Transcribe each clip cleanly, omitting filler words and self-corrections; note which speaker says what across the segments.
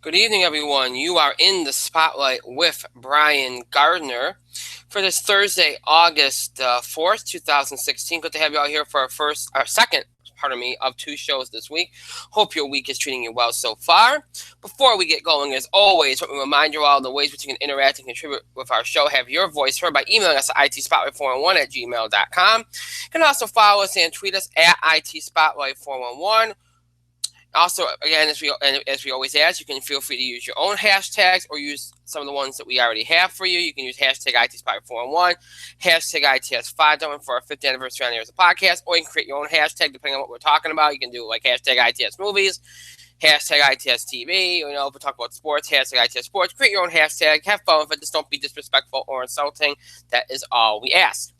Speaker 1: Good evening, everyone. You are in the spotlight with Brian Gardner for this Thursday, August 4th, 2016. Good to have you all here for our second, of two shows this week. Hope your week is treating you well so far. Before we get going, as always, let me remind you all the ways which you can interact and contribute with our show. Have your voice heard by emailing us at itspotlight411@gmail.com. You can also follow us and tweet us at itspotlight411. Also, again, as we always ask, you can feel free to use your own hashtags or use some of the ones that we already have for you. You can use hashtag ITSpotlight411, hashtag ITS5 for our 50th anniversary on the air as a podcast, or you can create your own hashtag depending on what we're talking about. You can do like hashtag ITS movies, hashtag ITS TV, if we talk about sports, hashtag ITS sports. Create your own hashtag, have fun with it, just don't be disrespectful or insulting. That is all we ask.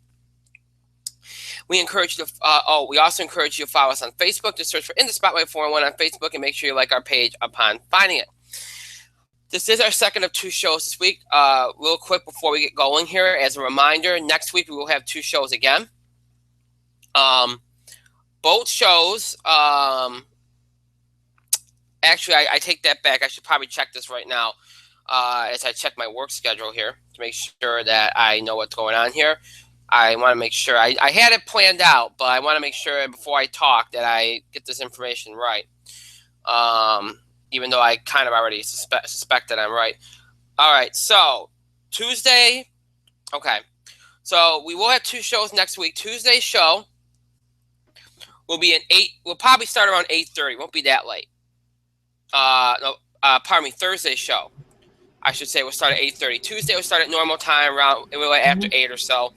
Speaker 1: We encourage you to. We also encourage you to follow us on Facebook. Just search for In the Spotlight 411 on Facebook and make sure you like our page upon finding it. This is our second of two shows this week. Real quick before we get going here, as a reminder, next week we will have two shows again. Both shows. Actually, I take that back. I should probably check this right now as I check my work schedule here to make sure that I know what's going on here. I want to make sure I had it planned out, but I want to make sure before I talk that I get this information right. Even though I kind of already suspect that I'm right. All right, so Tuesday. Okay, so we will have two shows next week. Tuesday's show will be We'll probably start around 8:30. Won't be that late. Thursday's show, I should say, will start at 8:30. Tuesday will start at normal time, around after 8 or so.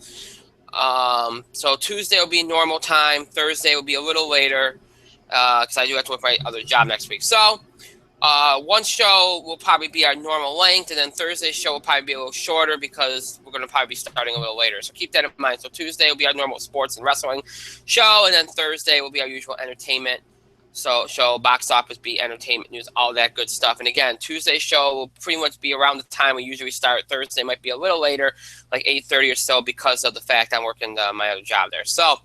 Speaker 1: So Tuesday will be normal time. Thursday will be a little later because I do have to work my other job next week. So one show will probably be our normal length, and then Thursday's show will probably be a little shorter because we're going to probably be starting a little later. So keep that in mind. So Tuesday will be our normal sports and wrestling show, and then Thursday will be our usual entertainment. So show, box office beat, entertainment news, all that good stuff. And again, Tuesday's show will pretty much be around the time we usually start. Thursday might be a little later, like 8:30 or so, because of the fact I'm working my other job there. So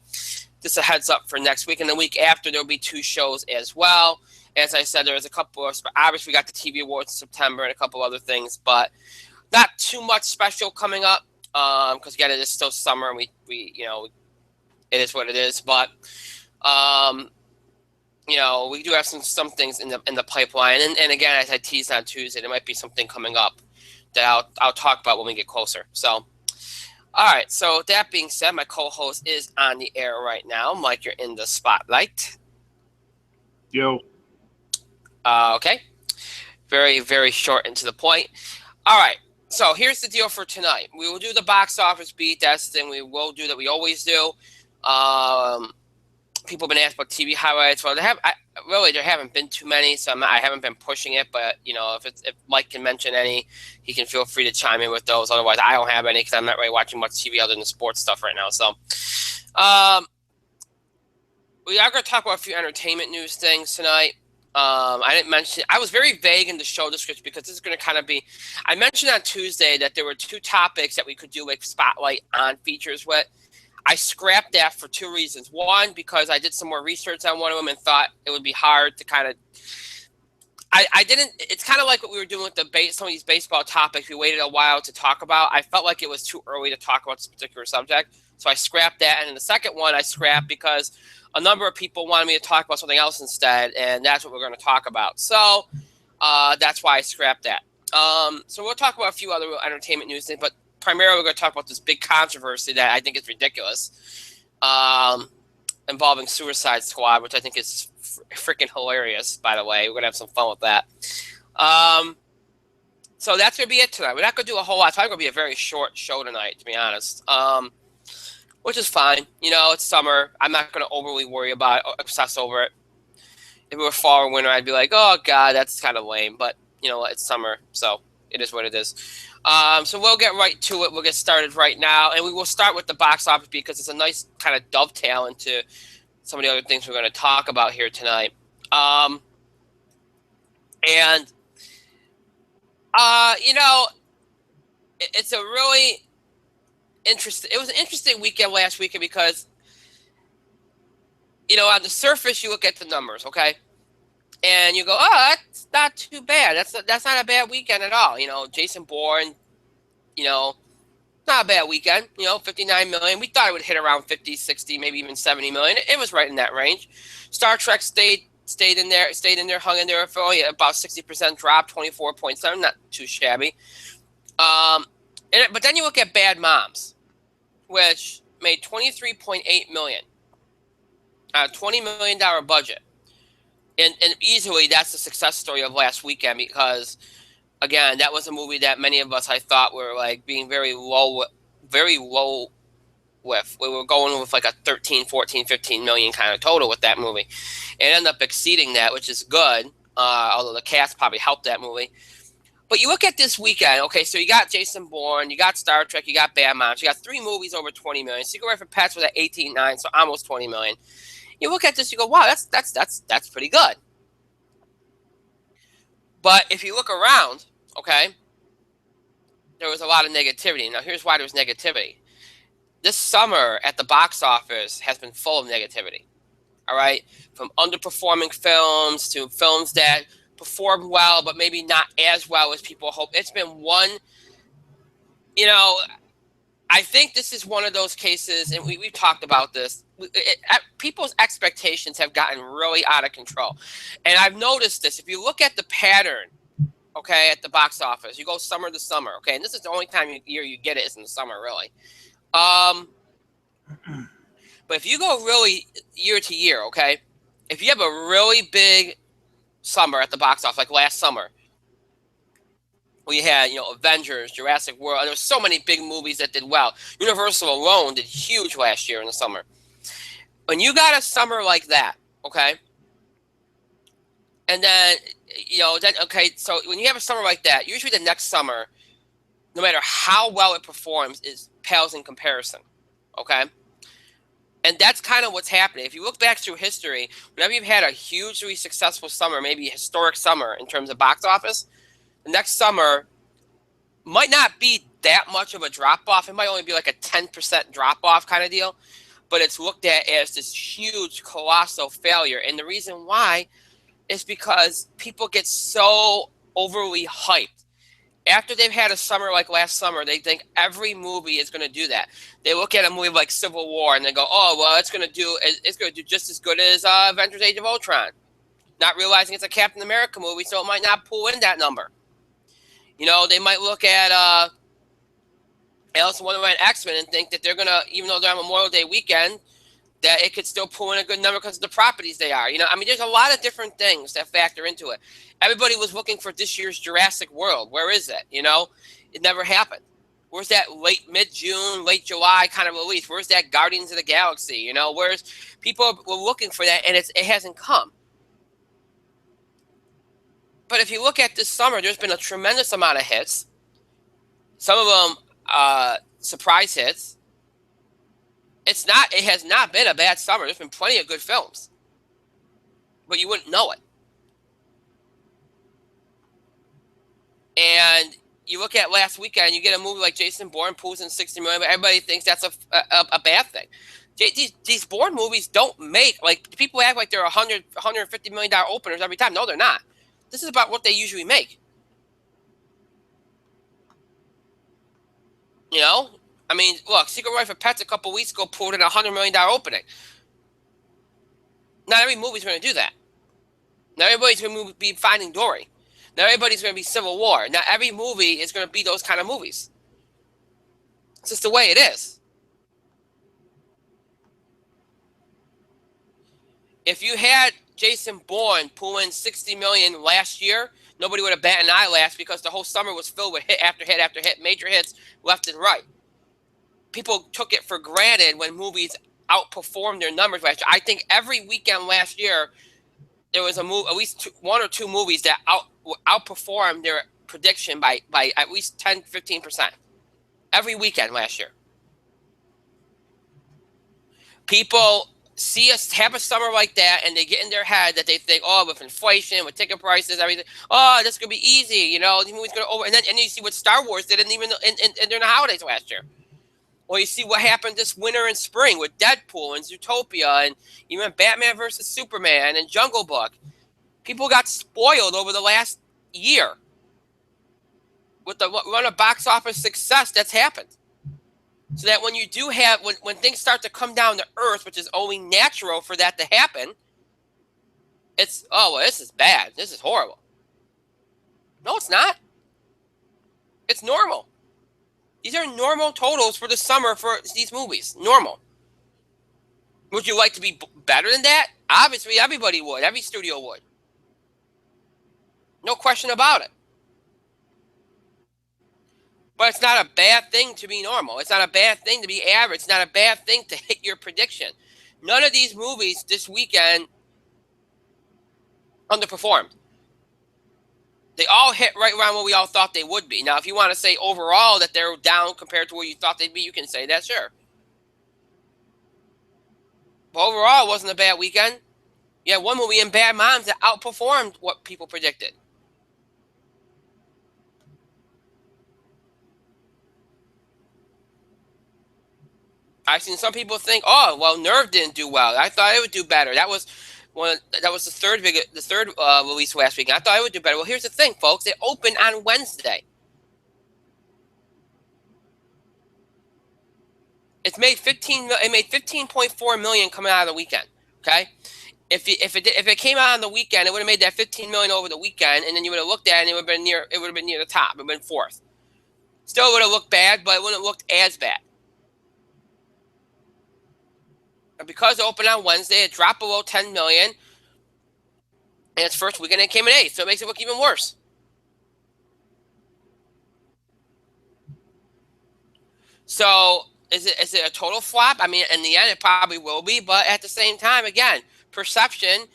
Speaker 1: just a heads up for next week. And the week after, there'll be two shows as well. As I said, there's a couple of, obviously we got the TV awards in September and a couple other things, but not too much special coming up because again, it is still summer and we it is what it is. But we do have some things in the pipeline, and again, as I teased on Tuesday, there might be something coming up that I'll talk about when we get closer. So, all right. So that being said, my co-host is on the air right now. Mike, you're in the spotlight.
Speaker 2: Yo.
Speaker 1: Okay. Very, very short and to the point. All right. So here's the deal for tonight. We will do the box office beat. That's the thing we will do that we always do. People have been asked about TV highlights. Well, there haven't been too many, so I haven't been pushing it. But if Mike can mention any, he can feel free to chime in with those. Otherwise, I don't have any because I'm not really watching much TV other than the sports stuff right now. So, we are going to talk about a few entertainment news things tonight. I didn't mention. I was very vague in the show description because this is going to kind of be. I mentioned on Tuesday that there were two topics that we could do like spotlight on features with. I scrapped that for two reasons. One, because I did some more research on one of them and thought it would be hard to kind of. I didn't. It's kind of like what we were doing with some of these baseball topics. We waited a while to talk about. I felt like it was too early to talk about this particular subject, so I scrapped that. And then the second one I scrapped because a number of people wanted me to talk about something else instead, and that's what we're going to talk about. So that's why I scrapped that. So we'll talk about a few other entertainment news things, but primarily we're going to talk about this big controversy that I think is ridiculous involving Suicide Squad, which I think is freaking hilarious, by the way. We're going to have some fun with that. So that's going to be it tonight. We're not going to do a whole lot. It's probably going to be a very short show tonight, to be honest, which is fine. It's summer. I'm not going to overly worry about it, obsess over it. If it were fall or winter, I'd be like, oh, God, that's kind of lame. But, it's summer, so it is what it is. So we'll get right to it. We'll get started right now. And we will start with the box office because it's a nice kind of dovetail into some of the other things we're going to talk about here tonight. It's a really interesting. It was an interesting weekend last weekend because, on the surface, you look at the numbers, okay? And you go, oh, that's not too bad. That's not a bad weekend at all. Jason Bourne, not a bad weekend. 59 million. We thought it would hit around 50, 60, maybe even 70 million. It was right in that range. Star Trek stayed in there, hung in there for only about 60% drop, 24.7, not too shabby. But then you look at Bad Moms, which made 23.8 million, $20 million budget. And easily that's the success story of last weekend because, again, that was a movie that many of us I thought were like being very low with. We were going with like a 13, 14, 15 million kind of total with that movie. And ended up exceeding that, which is good, although the cast probably helped that movie. But you look at this weekend, okay, so you got Jason Bourne, you got Star Trek, you got Bad Moms, you got 3 movies over 20 million. Secret Life of Pets was at 18.9, so almost 20 million. You look at this, you go, wow, that's pretty good. But if you look around, okay, there was a lot of negativity. Now, here's why there was negativity. This summer at the box office has been full of negativity, all right? From underperforming films to films that performed well, but maybe not as well as people hope. It's been one, I think this is one of those cases, and we've talked about this. People's expectations have gotten really out of control. And I've noticed this. If you look at the pattern, okay, at the box office, you go summer to summer, okay, and this is the only time year you get it is in the summer, really. But if you go really year to year, okay, if you have a really big summer at the box office, like last summer, we had, Avengers, Jurassic World. There were so many big movies that did well. Universal alone did huge last year in the summer. When you got a summer like that, okay, and then, so when you have a summer like that, usually the next summer, no matter how well it performs, pales in comparison, okay? And that's kind of what's happening. If you look back through history, whenever you've had a hugely successful summer, maybe a historic summer in terms of box office, the next summer might not be that much of a drop-off. It might only be like a 10% drop-off kind of deal, but it's looked at as this huge, colossal failure. And the reason why is because people get so overly hyped. After they've had a summer like last summer, they think every movie is going to do that. They look at a movie like Civil War and they go, "Oh, well, it's going to do just as good as Avengers: Age of Ultron," not realizing it's a Captain America movie, so it might not pull in that number. They might look at Alice in Wonderland, X-Men, and think that they're going to, even though they're on Memorial Day weekend, that it could still pull in a good number because of the properties they are. There's a lot of different things that factor into it. Everybody was looking for this year's Jurassic World. Where is it? It never happened. Where's that mid-June, late July kind of release? Where's that Guardians of the Galaxy? Where's people were looking for that, and it hasn't come. But if you look at this summer, there's been a tremendous amount of hits. Some of them surprise hits. It has not been a bad summer. There's been plenty of good films. But you wouldn't know it. And you look at last weekend, you get a movie like Jason Bourne pulls in 60 million, but everybody thinks that's a bad thing. These Bourne movies don't make, like, people act like they're $150 million openers every time. No, they're not. This is about what they usually make. Look, Secret Life of Pets a couple weeks ago pulled in a $100 million opening. Not every movie's going to do that. Not everybody's going to be Finding Dory. Not everybody's going to be Civil War. Not every movie is going to be those kind of movies. It's just the way it is. If you had Jason Bourne pull in 60 million last year, nobody would have batted an eyelash because the whole summer was filled with hit after hit after hit, major hits left and right. People took it for granted when movies outperformed their numbers last year. I think every weekend last year, there was at least one or two movies that outperformed their prediction by at least 10, 15%. Every weekend last year. People see us have a summer like that, and they get in their head that they think, oh, with inflation, with ticket prices, everything, oh, this could be easy, these movies going to over, and then you see what Star Wars did, and even during the holidays last year. Or you see what happened this winter and spring with Deadpool and Zootopia and even Batman versus Superman and Jungle Book. People got spoiled over the last year with the run of box office success that's happened. So that when you do have, when things start to come down to earth, which is only natural for that to happen, it's, oh, well, this is bad. This is horrible. No, it's not. It's normal. These are normal totals for the summer for these movies. Normal. Would you like to be better than that? Obviously, everybody would. Every studio would. No question about it. But it's not a bad thing to be normal. It's not a bad thing to be average. It's not a bad thing to hit your prediction. None of these movies this weekend underperformed. They all hit right around what we all thought they would be. Now, if you want to say overall that they're down compared to where you thought they'd be, you can say that, sure. But overall, it wasn't a bad weekend. You had one movie in Bad Moms that outperformed what people predicted. I've seen some people think, oh, well, Nerve didn't do well. I thought it would do better. That was the third release last week. I thought it would do better. Well, here's the thing, folks. It opened on Wednesday. It made 15.4 million coming out of the weekend. Okay, if it came out on the weekend, it would have made that 15 million over the weekend, and then you would have looked at it, and it would have been near the top. It would have been fourth. Still would have looked bad, but it wouldn't have looked as bad. And because it opened on Wednesday, it dropped below 10 million. And its first weekend, it came in 8th, so it makes it look even worse. So is it a total flop? I mean, in the end, it probably will be. But at the same time, again, perception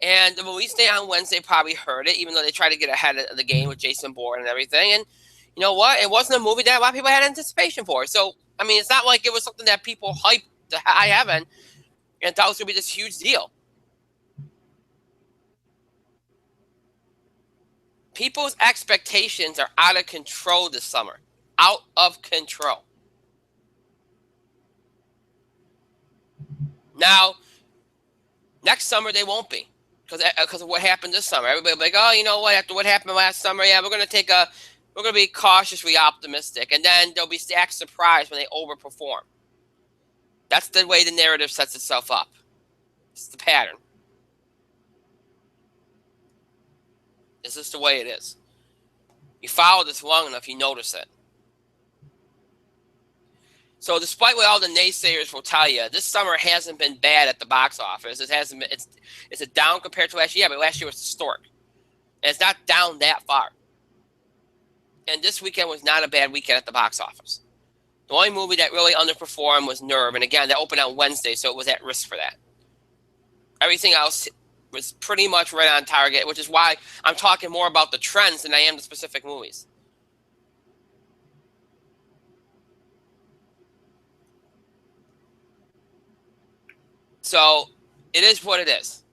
Speaker 1: and the release date on Wednesday probably hurt it, even though they tried to get ahead of the game with Jason Bourne and everything. And you know what? It wasn't a movie that a lot of people had anticipation for. So, I mean, it's not like it was something that people hyped to high heaven and thought it was going to be this huge deal. People's expectations are out of control this summer. Out of control. Now, next summer they won't be because of what happened this summer. Everybody will be like, oh, you know what? After what happened last summer, yeah, we're going to be cautiously optimistic, and then there'll be act surprised when they overperform. That's the way the narrative sets itself up. It's the pattern. This is the way it is. You follow this long enough, you notice it. So despite what all the naysayers will tell you, this summer hasn't been bad at the box office. It hasn't been. It's a down compared to last year, but last year was historic. And it's not down that far. And this weekend was not a bad weekend at the box office. The only movie that really underperformed was Nerve, and again, that opened on Wednesday, so it was at risk for that. Everything else was pretty much right on target, which is why I'm talking more about the trends than I am the specific movies. So it is what it is.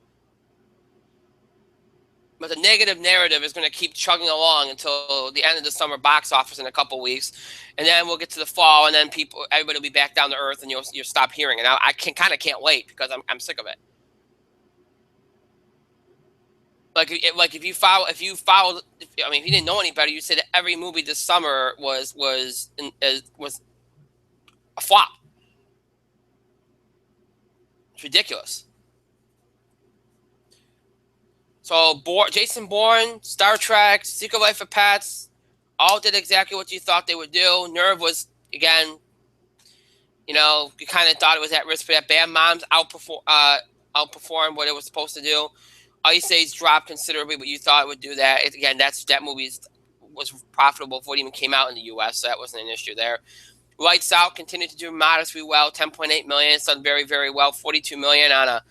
Speaker 1: But the negative narrative is going to keep chugging along until the end of the summer box office in a couple weeks, and then we'll get to the fall, and then everybody will be back down to earth, and you'll stop hearing it. I can't wait because I'm sick of it. Like if you followed, I mean, if you didn't know any better, you'd say that every movie this summer was a flop. It's ridiculous. So Jason Bourne, Star Trek, Secret Life of Pets, all did exactly what you thought they would do. Nerve was, again, you kind of thought it was at risk for that. Bad Moms outperformed what it was supposed to do. Ice Age dropped considerably, but you thought it would do that. Again, that movie was profitable before it even came out in the U.S., so that wasn't an issue there. Lights Out continued to do modestly well, 10.8 million. It's done very, very well. 42 million on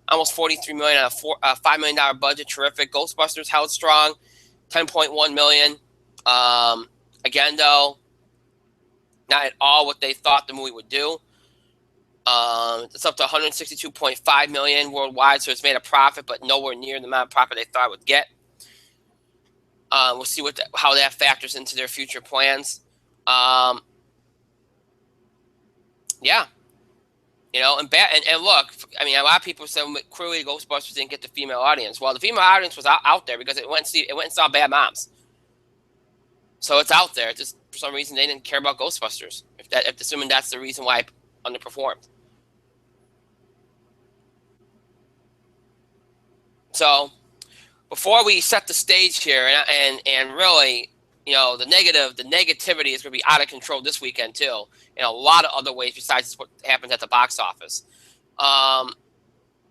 Speaker 1: almost 43 million on a $5 million budget. Terrific. Ghostbusters held strong, 10.1 million. Again, though, not at all what they thought the movie would do. It's up to 162.5 million worldwide, so it's made a profit, but nowhere near the amount of profit they thought it would get. We'll see how that factors into their future plans. Yeah. And look, I mean, a lot of people said clearly Ghostbusters didn't get the female audience. Well, the female audience was out there because it went and saw Bad Moms. So it's out there. Just for some reason they didn't care about Ghostbusters. If assuming that's the reason why it underperformed. So before we set the stage here, and really, the negativity is going to be out of control this weekend too, in a lot of other ways besides what happens at the box office. But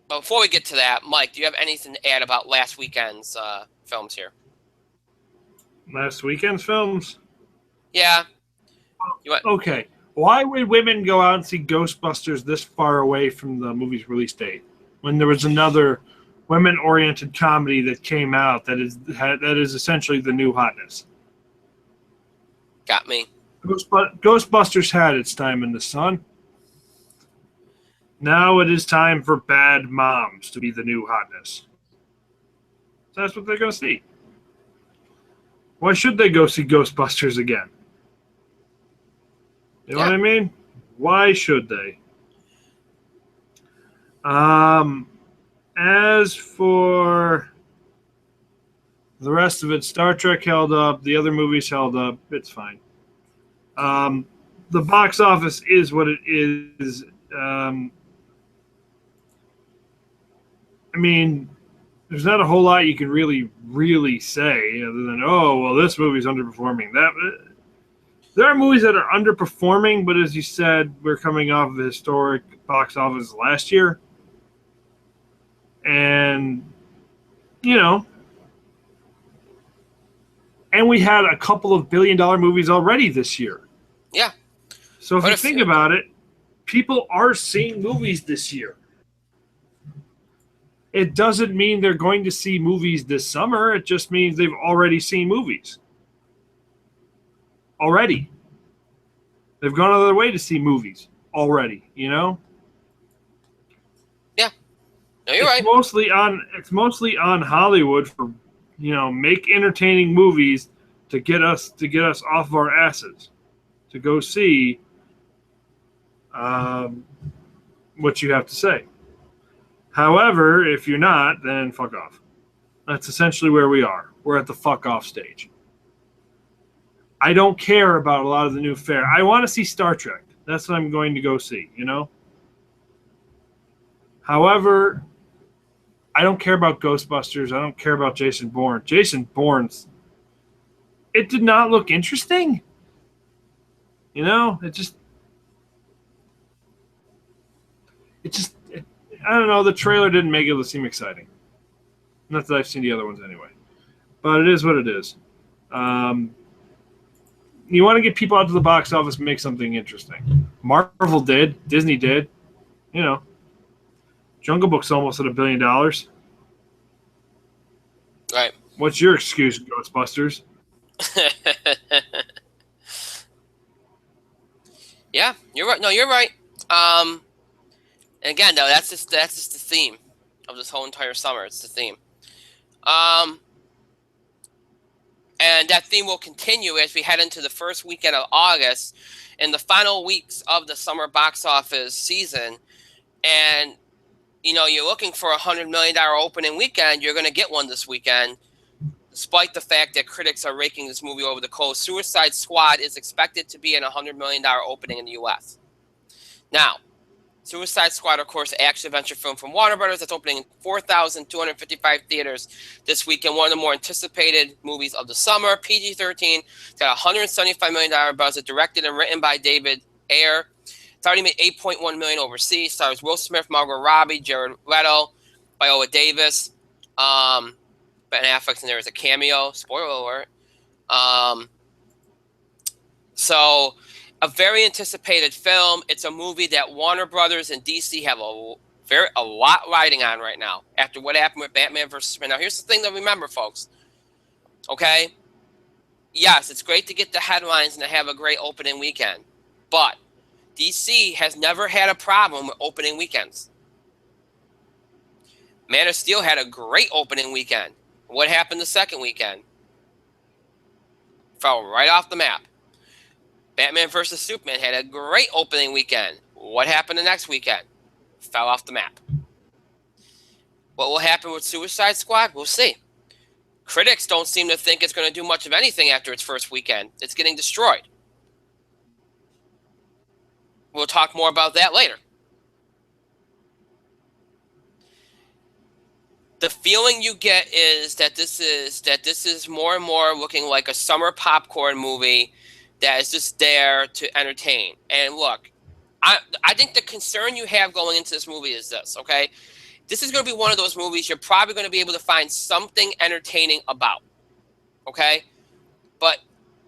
Speaker 1: before we get to that, Mike, do you have anything to add about last weekend's films here?
Speaker 2: Last weekend's films?
Speaker 1: Yeah.
Speaker 2: Okay. Why would women go out and see Ghostbusters this far away from the movie's release date when there was another women-oriented comedy that came out that is essentially the new hotness?
Speaker 1: Got me.
Speaker 2: Ghostbusters had its time in the sun. Now it is time for Bad Moms to be the new hotness. So that's what they're going to see. Why should they go see Ghostbusters again? You know what I mean? Why should they? As for the rest of it, Star Trek held up. The other movies held up. It's fine. The box office is what it is. I mean, there's not a whole lot you can really say other than, oh, well, this movie's underperforming. There are movies that are underperforming, but as you said, we're coming off of a historic box office last year. And, and we had a couple of billion-dollar movies already this year.
Speaker 1: Yeah.
Speaker 2: So if you think about it, people are seeing movies this year. It doesn't mean they're going to see movies this summer. It just means they've already seen movies. Already. They've gone out of their way to see movies already,
Speaker 1: Yeah. No, you're right.
Speaker 2: It's mostly on Hollywood for, make entertaining movies to get us off of our asses, to go see what you have to say. However, if you're not, then fuck off. That's essentially where we are. We're at the fuck off stage. I don't care about a lot of the new fare. I want to see Star Trek. That's what I'm going to go see, However, I don't care about Ghostbusters. I don't care about Jason Bourne. Jason Bourne's, it did not look interesting. I don't know. The trailer didn't make it seem exciting. Not that I've seen the other ones anyway. But it is what it is. You want to get people out to the box office and make something interesting. Marvel did. Disney did. Jungle Book's almost at $1 billion.
Speaker 1: Right.
Speaker 2: What's your excuse, Ghostbusters?
Speaker 1: Yeah, you're right. No, you're right. And again, though, that's just the theme of this whole entire summer. It's the theme. And that theme will continue as we head into the first weekend of August and the final weeks of the summer box office season. And, you're looking for a $100 million opening weekend. You're going to get one this weekend, despite the fact that critics are raking this movie over the coals. Suicide Squad is expected to be in a $100 million opening in the U.S. Now, Suicide Squad, of course, action-adventure film from Warner Brothers that's opening in 4,255 theaters this weekend. One of the more anticipated movies of the summer. PG-13. It's got a $175 million budget, directed and written by David Ayer. It's already made $8.1 million overseas. Stars Will Smith, Margot Robbie, Jared Leto, Viola Davis. Ben Affleck's in there as a cameo. Spoiler alert. So, a very anticipated film. It's a movie that Warner Brothers and DC have a lot riding on right now after what happened with Batman vs. Superman. Now, here's the thing to remember, folks. Okay? Yes, it's great to get the headlines and to have a great opening weekend. But DC has never had a problem with opening weekends. Man of Steel had a great opening weekend. What happened the second weekend? Fell right off the map. Batman vs. Superman had a great opening weekend. What happened the next weekend? fell off the map. What will happen with Suicide Squad? We'll see. Critics don't seem to think it's going to do much of anything after its first weekend. It's getting destroyed. We'll talk more about that later. The feeling you get is that this is more and more looking like a summer popcorn movie that is just there to entertain. And look, I think the concern you have going into this movie is this, okay? This is going to be one of those movies you're probably going to be able to find something entertaining about, okay? But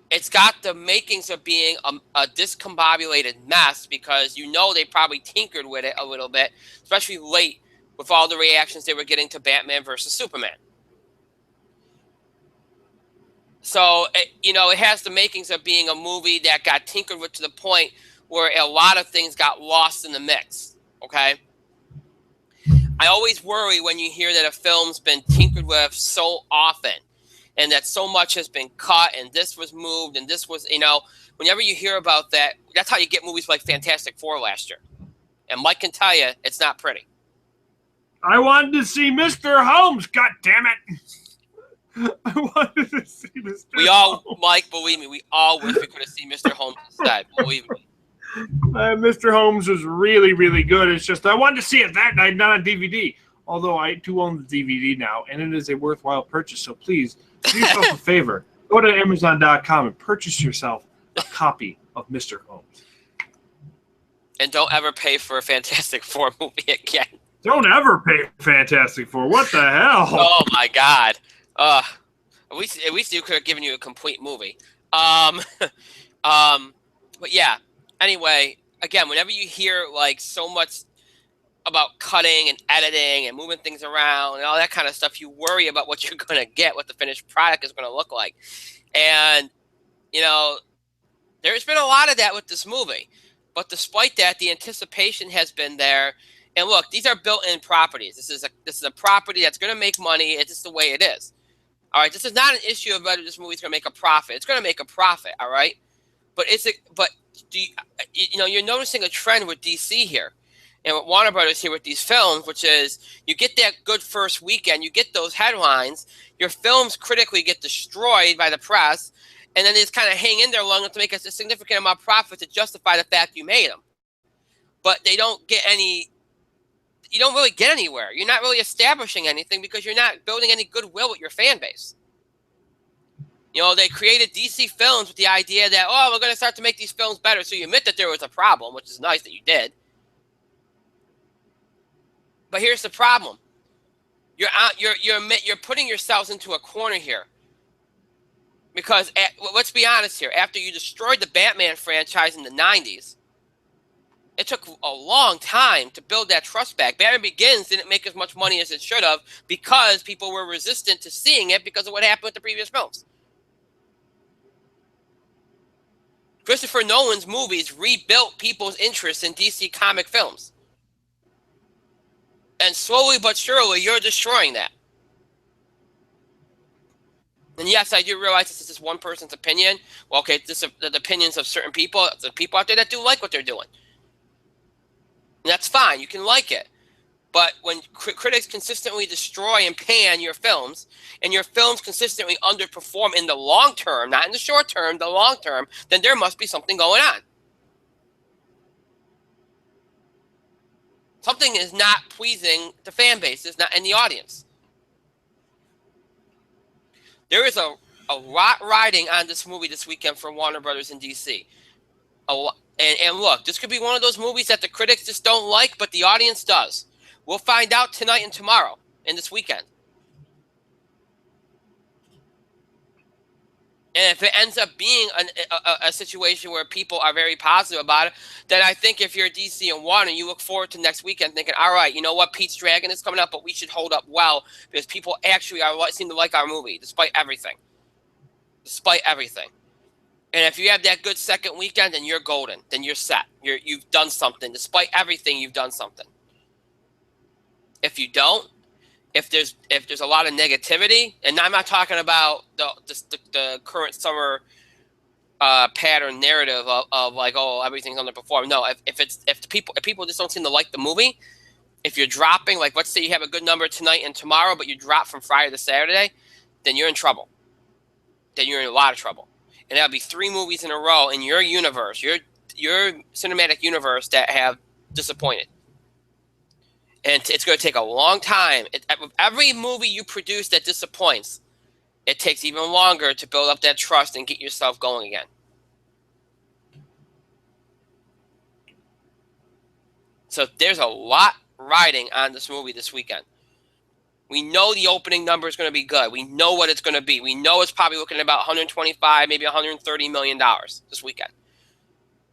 Speaker 1: it's got the makings of being a discombobulated mess because you know they probably tinkered with it a little bit, especially late with all the reactions they were getting to Batman versus Superman. So, it has the makings of being a movie that got tinkered with to the point where a lot of things got lost in the mix, okay? I always worry when you hear that a film's been tinkered with so often and that so much has been cut and this was moved and this was, whenever you hear about that, that's how you get movies like Fantastic Four last year. And Mike can tell you, it's not pretty.
Speaker 2: I wanted to see Mr. Holmes, God damn it. I wanted to see Mr. Holmes.
Speaker 1: Mike, believe me, we all wish we could have seen Mr. Holmes instead, believe me.
Speaker 2: Mr. Holmes was really, really good. It's just I wanted to see it that night, not on DVD. Although I do own the DVD now, and it is a worthwhile purchase. So please do yourself a favor. Go to Amazon.com and purchase yourself a copy of Mr. Holmes.
Speaker 1: And don't ever pay for a Fantastic Four movie again.
Speaker 2: Don't ever pay Fantastic Four. What the hell?
Speaker 1: Oh my God. At least you could have given you a complete movie. But yeah. Anyway, again, whenever you hear like so much about cutting and editing and moving things around and all that kind of stuff, you worry about what you're going to get, what the finished product is going to look like. And, there's been a lot of that with this movie. But despite that, the anticipation has been there. And look, these are built-in properties. This is a property that's going to make money. It's just the way it is. All right, this is not an issue of whether this movie's going to make a profit. It's going to make a profit, all right? But you're noticing a trend with DC here and with Warner Brothers here with these films, which is you get that good first weekend, you get those headlines, your films critically get destroyed by the press, and then they just kind of hang in there long enough to make a significant amount of profit to justify the fact you made them. But they don't get any. You don't really get anywhere. You're not really establishing anything because you're not building any goodwill with your fan base. They created DC Films with the idea that, we're going to start to make these films better. So you admit that there was a problem, which is nice that you did. But here's the problem. You're putting yourselves into a corner here. Because let's be honest here. After you destroyed the Batman franchise in the 90s, it took a long time to build that trust back. Batman Begins didn't make as much money as it should have because people were resistant to seeing it because of what happened with the previous films. Christopher Nolan's movies rebuilt people's interest in DC comic films. And slowly but surely, you're destroying that. And yes, I do realize this is just one person's opinion. Well, okay, this is the opinions of certain people. The people out there that do like what they're doing. And that's fine. You can like it. But when critics consistently destroy and pan your films, and your films consistently underperform in the long term, not in the short term, the long term, then there must be something going on. Something is not pleasing the fan base, is not in the audience. There is a lot riding on this movie this weekend for Warner Brothers and DC. And look, this could be one of those movies that the critics just don't like, but the audience does. We'll find out tonight and tomorrow and this weekend. And if it ends up being a situation where people are very positive about it, then I think if you're DC and Warner, you look forward to next weekend thinking, all right, you know what, Pete's Dragon is coming up, but we should hold up well because people actually seem to like our movie despite everything. Despite everything. And if you have that good second weekend, then you're golden. Then you're set. You've done something. Despite everything, you've done something. If you don't, if there's a lot of negativity, and I'm not talking about the current summer pattern narrative of like, oh, everything's underperformed. No, if people just don't seem to like the movie, If you're dropping, like let's say you have a good number tonight and tomorrow, but you drop from Friday to Saturday, then you're in trouble. Then you're in a lot of trouble. And that'll be 3 movies in a row in your universe, your cinematic universe, that have disappointed. And it's going to take a long time. Every movie you produce that disappoints, it takes even longer to build up that trust and get yourself going again. So there's a lot riding on this movie this weekend. We know the opening number is going to be good. We know what it's going to be. We know it's probably looking at about 125, maybe 130 million dollars this weekend,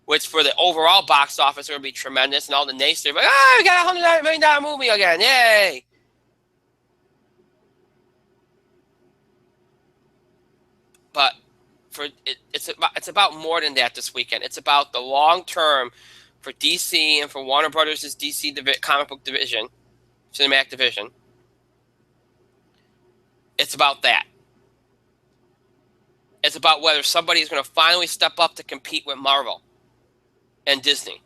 Speaker 1: which for the overall box office is going to be tremendous. And all the naysayers like, we got a $100 million movie again, yay! But it's about more than that this weekend. It's about the long term for DC and for Warner Brothers' DC comic book division, cinematic division. It's about that. It's about whether somebody is going to finally step up to compete with Marvel and Disney.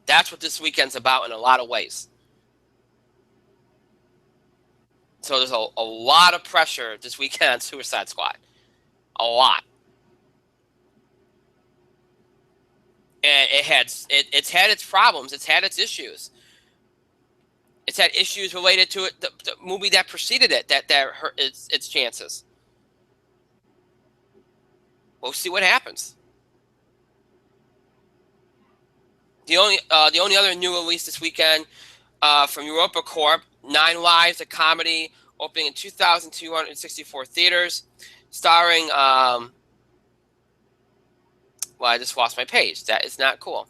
Speaker 1: That's what this weekend's about in a lot of ways. So there's a lot of pressure this weekend on Suicide Squad. A lot. And it's had its problems. It's had its issues. It's had issues related to it, the movie that preceded it, that hurt its chances. We'll see what happens. The only other new release this weekend from Europa Corp, 9 Lives, a comedy, opening in 2,264 theaters, starring. Well, I just lost my page. That is not cool.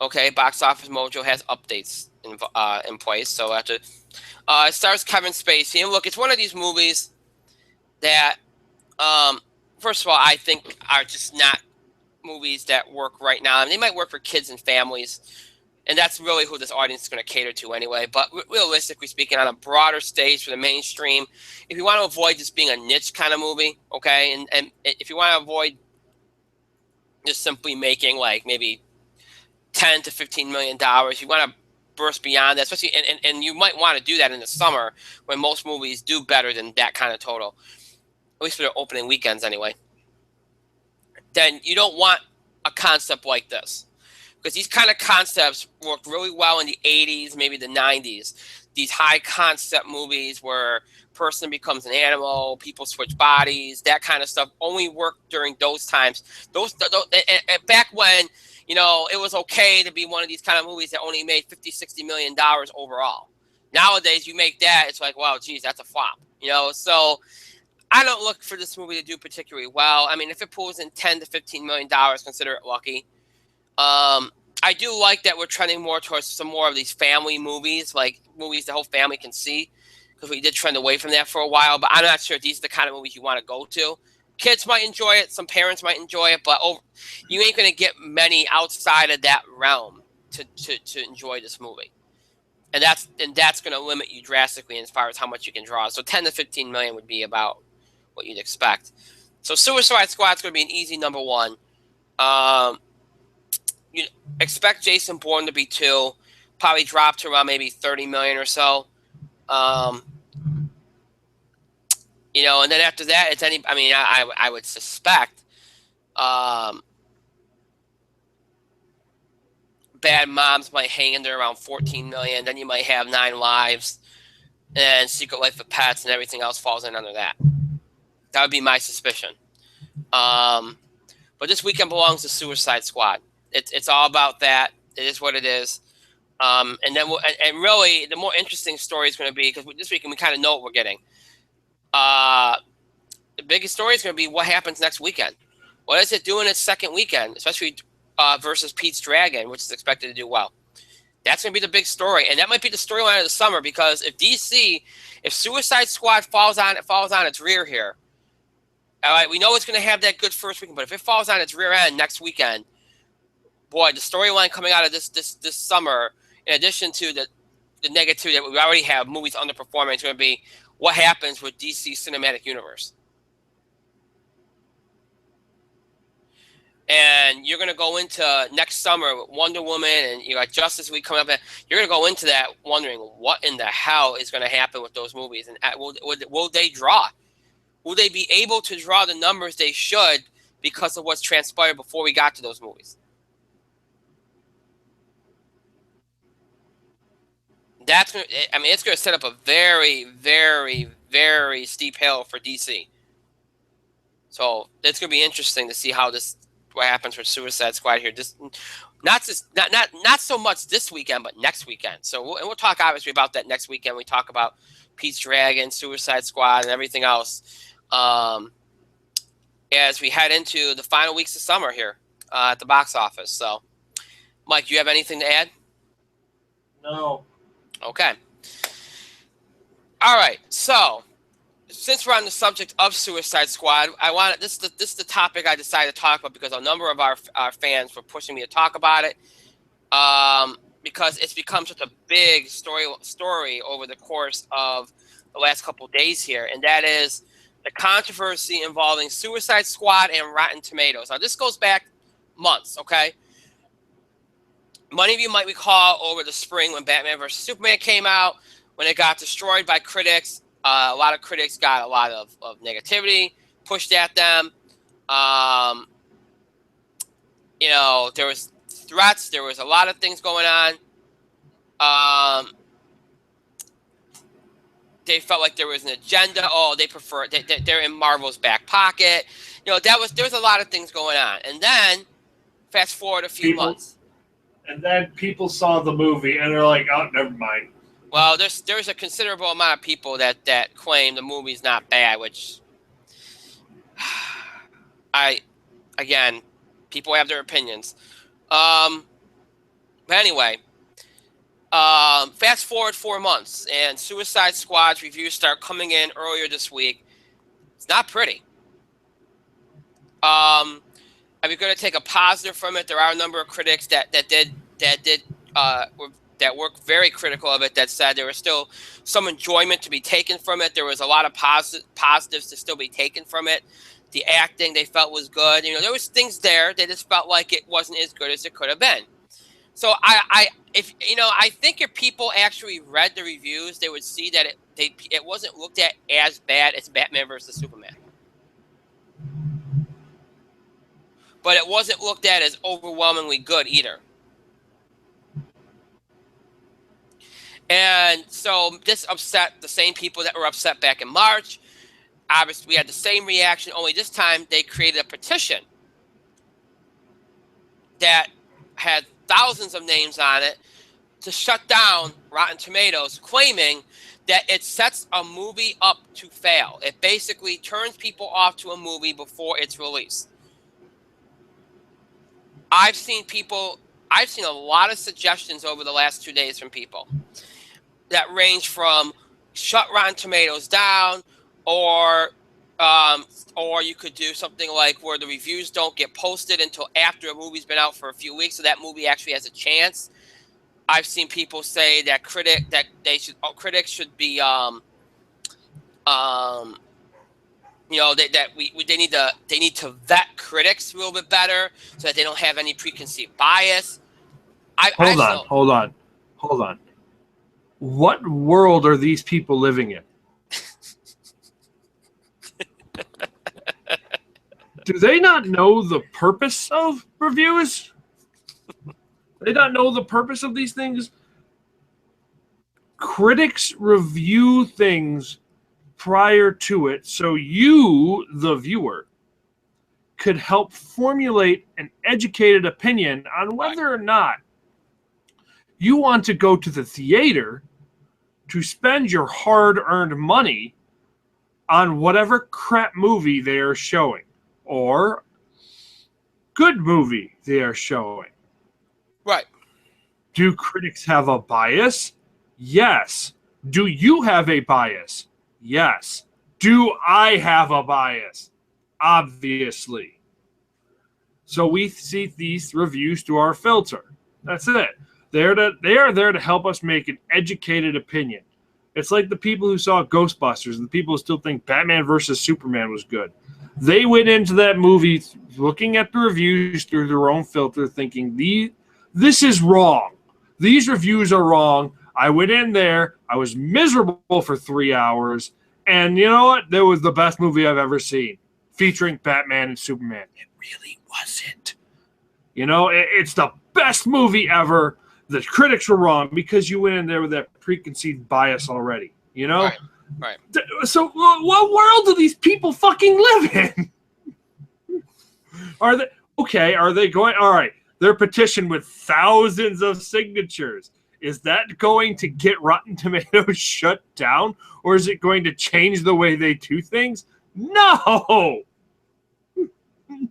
Speaker 1: Okay, Box Office Mojo has updates in place, so after it stars Kevin Spacey, and look, it's one of these movies that, first of all, I think are just not movies that work right now. I mean, they might work for kids and families, and that's really who this audience is going to cater to anyway. But realistically speaking, on a broader stage for the mainstream, if you want to avoid this being a niche kind of movie, okay, and if you want to avoid just simply making like maybe $10 to $15 million, you want to burst beyond that, especially, and you might want to do that in the summer when most movies do better than that kind of total, at least for their opening weekends anyway. Then you don't want a concept like this, because these kind of concepts worked really well in the 80s, maybe the 90s. These high concept movies where person becomes an animal, people switch bodies, that kind of stuff only worked during those times. Those and back when, you know, it was okay to be one of these kind of movies that only made $50-60 million overall. Nowadays, you make that, it's like, wow, geez, that's a flop. You know, so I don't look for this movie to do particularly well. I mean, if it pulls in $10 to $15 million, consider it lucky. I do like that we're trending more towards some more of these family movies, like movies the whole family can see, because we did trend away from that for a while. But I'm not sure if these are the kind of movies you want to go to. Kids might enjoy it. Some parents might enjoy it. But you ain't going to get many outside of that realm to enjoy this movie. And that's going to limit you drastically as far as how much you can draw. So 10 to 15 million would be about what you'd expect. So Suicide Squad's going to be an easy number one. You expect Jason Bourne to be 2, probably drop to around maybe 30 million or so. You know, and then after that, it's any. I mean, I would suspect Bad Moms might hang in there around 14 million. Then you might have 9 Lives, and Secret Life of Pets, and everything else falls in under that. That would be my suspicion. But this weekend belongs to Suicide Squad. It's all about that. It is what it is. And then and really, the more interesting story is going to be, because this weekend we kind of know what we're getting. The biggest story is going to be what happens next weekend. What is it doing its second weekend, especially versus Pete's Dragon, which is expected to do well. That's going to be the big story, and that might be the storyline of the summer, because if Suicide Squad falls on its rear here, all right, we know it's going to have that good first weekend, but if it falls on its rear end next weekend, boy, the storyline coming out of this summer, in addition to the negativity that we already have, movies underperforming, it's going to be what happens with DC Cinematic Universe. and you're going to go into next summer with Wonder Woman and you got Justice League coming up, and you're going to go into that wondering what in the hell is going to happen with those movies, and will they draw? Will they be able to draw the numbers they should because of what's transpired before we got to those movies? It's going to set up a very, very, very steep hill for DC. So it's going to be interesting to see what happens with Suicide Squad here. Just not so much this weekend, but next weekend. So we'll talk obviously about that next weekend. We talk about Pete's Dragon, Suicide Squad, and everything else as we head into the final weeks of summer here at the box office. So, Mike, do you have anything to add?
Speaker 2: No.
Speaker 1: Okay. All right. So, since we're on the subject of Suicide Squad, this is the topic I decided to talk about because a number of our fans were pushing me to talk about it because it's become such a big story over the course of the last couple of days here, and that is the controversy involving Suicide Squad and Rotten Tomatoes. Now, this goes back months, okay? Many of you might recall over the spring when Batman vs. Superman came out, when it got destroyed by critics. A lot of critics got a lot of negativity pushed at them. There was threats. There was a lot of things going on. They felt like there was an agenda. Oh, they're in Marvel's back pocket. There was a lot of things going on. And then, fast forward a few months.
Speaker 2: And then people saw the movie and they're like, oh, never mind.
Speaker 1: Well, there's a considerable amount of people that claim the movie's not bad, which people have their opinions. But anyway, fast forward 4 months, and Suicide Squad's reviews start coming in earlier this week. It's not pretty. If you're going to take a positive from it, there are a number of critics that were very critical of it, that said there was still some enjoyment to be taken from it. There was a lot of positives to still be taken from it. The acting they felt was good. There was things there. They just felt like it wasn't as good as it could have been. So I think if people actually read the reviews, they would see that it wasn't looked at as bad as Batman vs. Superman. But it wasn't looked at as overwhelmingly good either. And so this upset the same people that were upset back in March. Obviously, we had the same reaction, only this time they created a petition that had thousands of names on it to shut down Rotten Tomatoes, claiming that it sets a movie up to fail. It basically turns people off to a movie before its release. I've seen a lot of suggestions over the last 2 days from people that range from shut Rotten Tomatoes down, or you could do something like where the reviews don't get posted until after a movie's been out for a few weeks, so that movie actually has a chance. I've seen people say that critics should be they need to vet critics a little bit better so that they don't have any preconceived bias.
Speaker 2: Hold on. What world are these people living in? Do they not know the purpose of reviews? They not know the purpose of these things? Critics review things prior to it so you, the viewer, could help formulate an educated opinion on whether or not you want to go to the theater to spend your hard-earned money on whatever crap movie they are showing or good movie they are showing.
Speaker 1: Right.
Speaker 2: Do critics have a bias? Yes. Do you have a bias? Yes. Do I have a bias? Obviously. So we see these reviews through our filter. That's it. They are there to help us make an educated opinion. It's like the people who saw Ghostbusters and the people who still think Batman versus Superman was good. They went into that movie looking at the reviews through their own filter, thinking, this is wrong. These reviews are wrong. I went in there. I was miserable for 3 hours. And you know what? That was the best movie I've ever seen, featuring Batman and Superman. It really wasn't. You know, it's the best movie ever. The critics were wrong because you went in there with that preconceived bias already. You know?
Speaker 1: Right.
Speaker 2: So what world do these people fucking live in? Are they going? All right. Their petition with thousands of signatures. Is that going to get Rotten Tomatoes shut down? Or is it going to change the way they do things? No!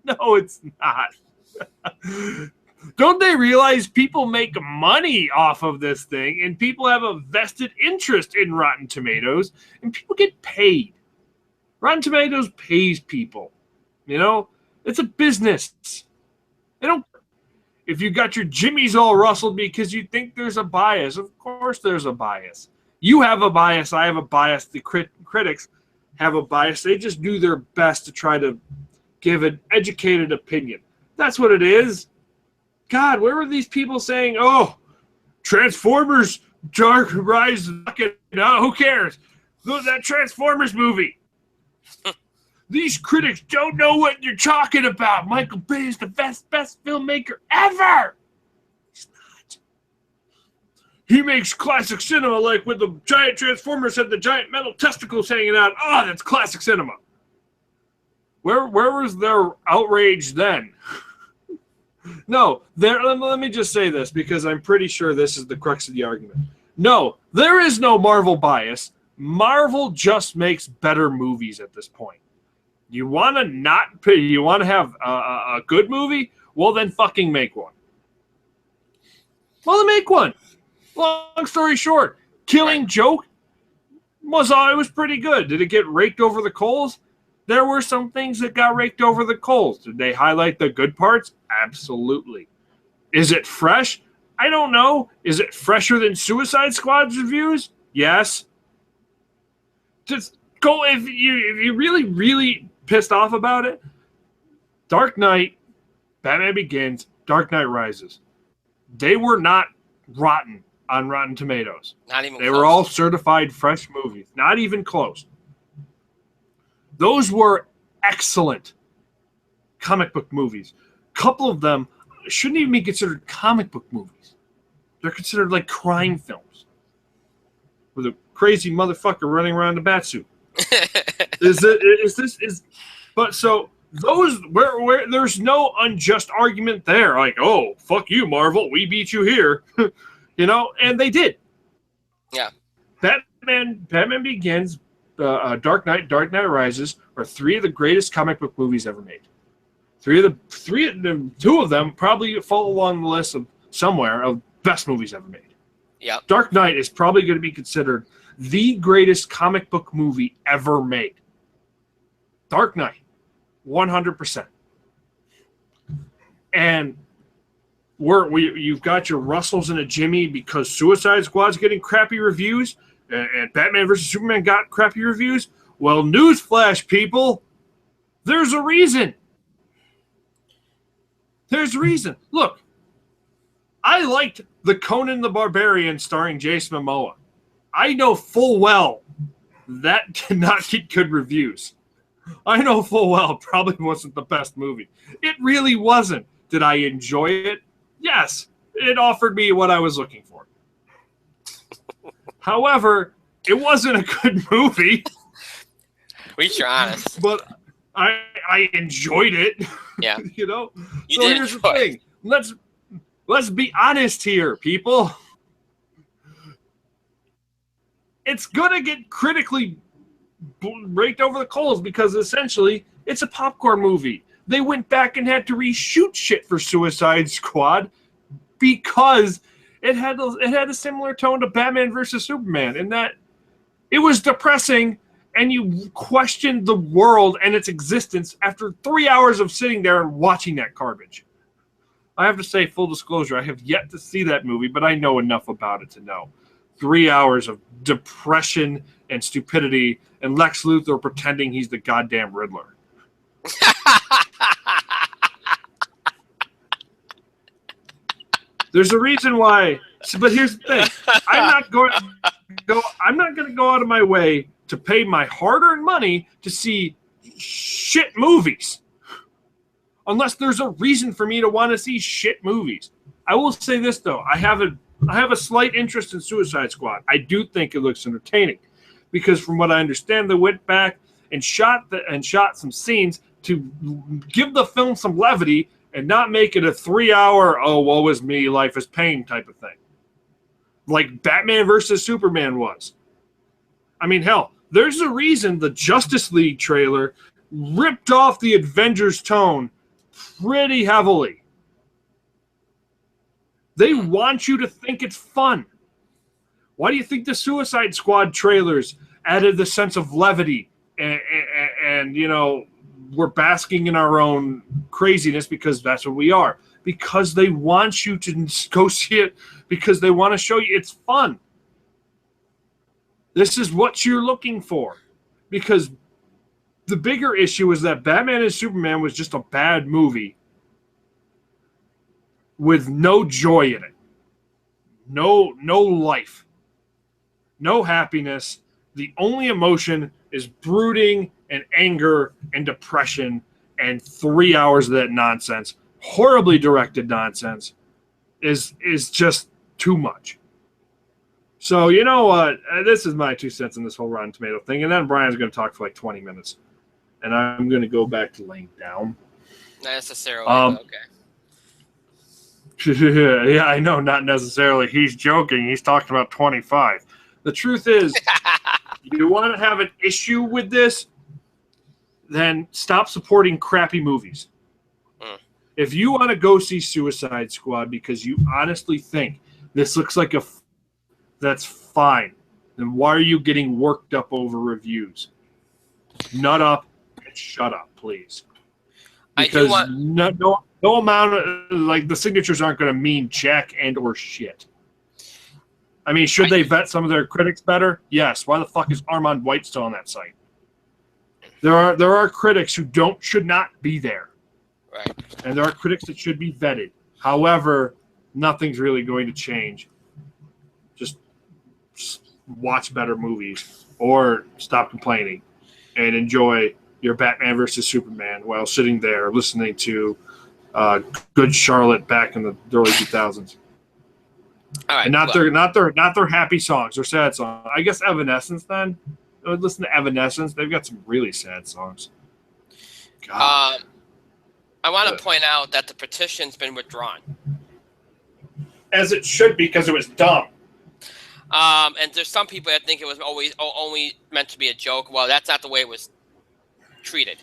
Speaker 2: No, it's not. Don't they realize people make money off of this thing, and people have a vested interest in Rotten Tomatoes, and people get paid. Rotten Tomatoes pays people. You know? It's a business. They don't. If you got your jimmies all rustled because you think there's a bias, of course there's a bias. You have a bias. I have a bias. The critics have a bias. They just do their best to try to give an educated opinion. That's what it is. God, where were these people saying, oh, Transformers Dark Rise, who cares? That Transformers movie. These critics don't know what you're talking about. Michael Bay is the best filmmaker ever. He's not. He makes classic cinema like when the giant Transformers had the giant metal testicles hanging out. Oh, that's classic cinema. Where was their outrage then? No, let me just say this because I'm pretty sure this is the crux of the argument. No, there is no Marvel bias. Marvel just makes better movies at this point. You want to have a good movie? Well, then fucking make one. Well, then make one. Long story short, Killing Joke was pretty good. Did it get raked over the coals? There were some things that got raked over the coals. Did they highlight the good parts? Absolutely. Is it fresh? I don't know. Is it fresher than Suicide Squad's reviews? Yes. Just go if you really pissed off about it. Dark Knight, Batman Begins, Dark Knight Rises. They were not rotten on Rotten Tomatoes.
Speaker 1: Not even
Speaker 2: They
Speaker 1: close.
Speaker 2: were all certified fresh movies. Not even close. Those were excellent comic book movies. A couple of them shouldn't even be considered comic book movies. They're considered like crime films with a crazy motherfucker running around in a batsuit. But so those where there's no unjust argument there. Like, oh, fuck you, Marvel, we beat you here, you know, and they did.
Speaker 1: Yeah.
Speaker 2: Batman Begins, Dark Knight Rises are three of the greatest comic book movies ever made. Two of them probably fall along the list of somewhere of best movies ever made.
Speaker 1: Yeah.
Speaker 2: Dark Knight is probably going to be considered the greatest comic book movie ever made. Dark Knight, 100%. And you've got your Russells and a Jimmy because Suicide Squad's getting crappy reviews and Batman vs. Superman got crappy reviews. Well, newsflash, people, there's a reason. There's a reason. Look, I liked the Conan the Barbarian starring Jason Momoa. I know full well that did not get good reviews. I know full well it probably wasn't the best movie. It really wasn't. Did I enjoy it? Yes. It offered me what I was looking for. However, it wasn't a good movie.
Speaker 1: At least you're honest.
Speaker 2: But I enjoyed it.
Speaker 1: Yeah.
Speaker 2: You know?
Speaker 1: You
Speaker 2: So
Speaker 1: did
Speaker 2: here's the
Speaker 1: enjoy
Speaker 2: thing. Let's be honest here, people. It's going to get critically raked over the coals because essentially it's a popcorn movie. They went back and had to reshoot shit for Suicide Squad because it had a similar tone to Batman versus Superman in that it was depressing and you questioned the world and its existence after 3 hours of sitting there and watching that garbage. I have to say, full disclosure, I have yet to see that movie, but I know enough about it to know. 3 hours of depression and stupidity and Lex Luthor pretending he's the goddamn Riddler. There's a reason why. But here's the thing: I'm not going to go out of my way to pay my hard-earned money to see shit movies, unless there's a reason for me to want to see shit movies. I will say this though: I have a slight interest in Suicide Squad. I do think it looks entertaining, because from what I understand, they went back and shot some scenes to give the film some levity and not make it a 3-hour, oh, woe is me, life is pain type of thing. Like Batman versus Superman was. I mean, hell, there's a reason the Justice League trailer ripped off the Avengers tone pretty heavily. They want you to think it's fun. Why do you think the Suicide Squad trailers added the sense of levity and you know, we're basking in our own craziness because that's what we are. Because they want you to go see it, because they want to show you it's fun. This is what you're looking for. Because the bigger issue is that Batman and Superman was just a bad movie with no joy in it. No life. No happiness. The only emotion is brooding and anger and depression and 3 hours of that nonsense, horribly directed nonsense, is just too much. So you know what? This is my 2 cents on this whole Rotten Tomato thing, and then Brian's going to talk for like 20 minutes, and I'm going to go back to laying down.
Speaker 1: Not necessarily, but
Speaker 2: okay. Yeah, I know, not necessarily. He's joking. He's talking about 25. The truth is, you want to have an issue with this, then stop supporting crappy movies. If you want to go see Suicide Squad because you honestly think this looks like that's fine, then why are you getting worked up over reviews? Nut up and shut up, please. Because no amount of, like, the signatures aren't going to mean jack and or shit. I mean, should they vet some of their critics better? Yes. Why the fuck is Armand White still on that site? There are critics who should not be there.
Speaker 1: Right.
Speaker 2: And there are critics that should be vetted. However, nothing's really going to change. Just watch better movies or stop complaining and enjoy your Batman versus Superman while sitting there listening to Good Charlotte back in the early 2000s.
Speaker 1: All right,
Speaker 2: and not their happy songs or sad songs. I guess Evanescence then. I would listen to Evanescence. They've got some really sad songs. God.
Speaker 1: I want to point out that the petition's been withdrawn.
Speaker 2: As it should be, because it was dumb.
Speaker 1: And there's some people that think it was only meant to be a joke. Well, that's not the way it was treated.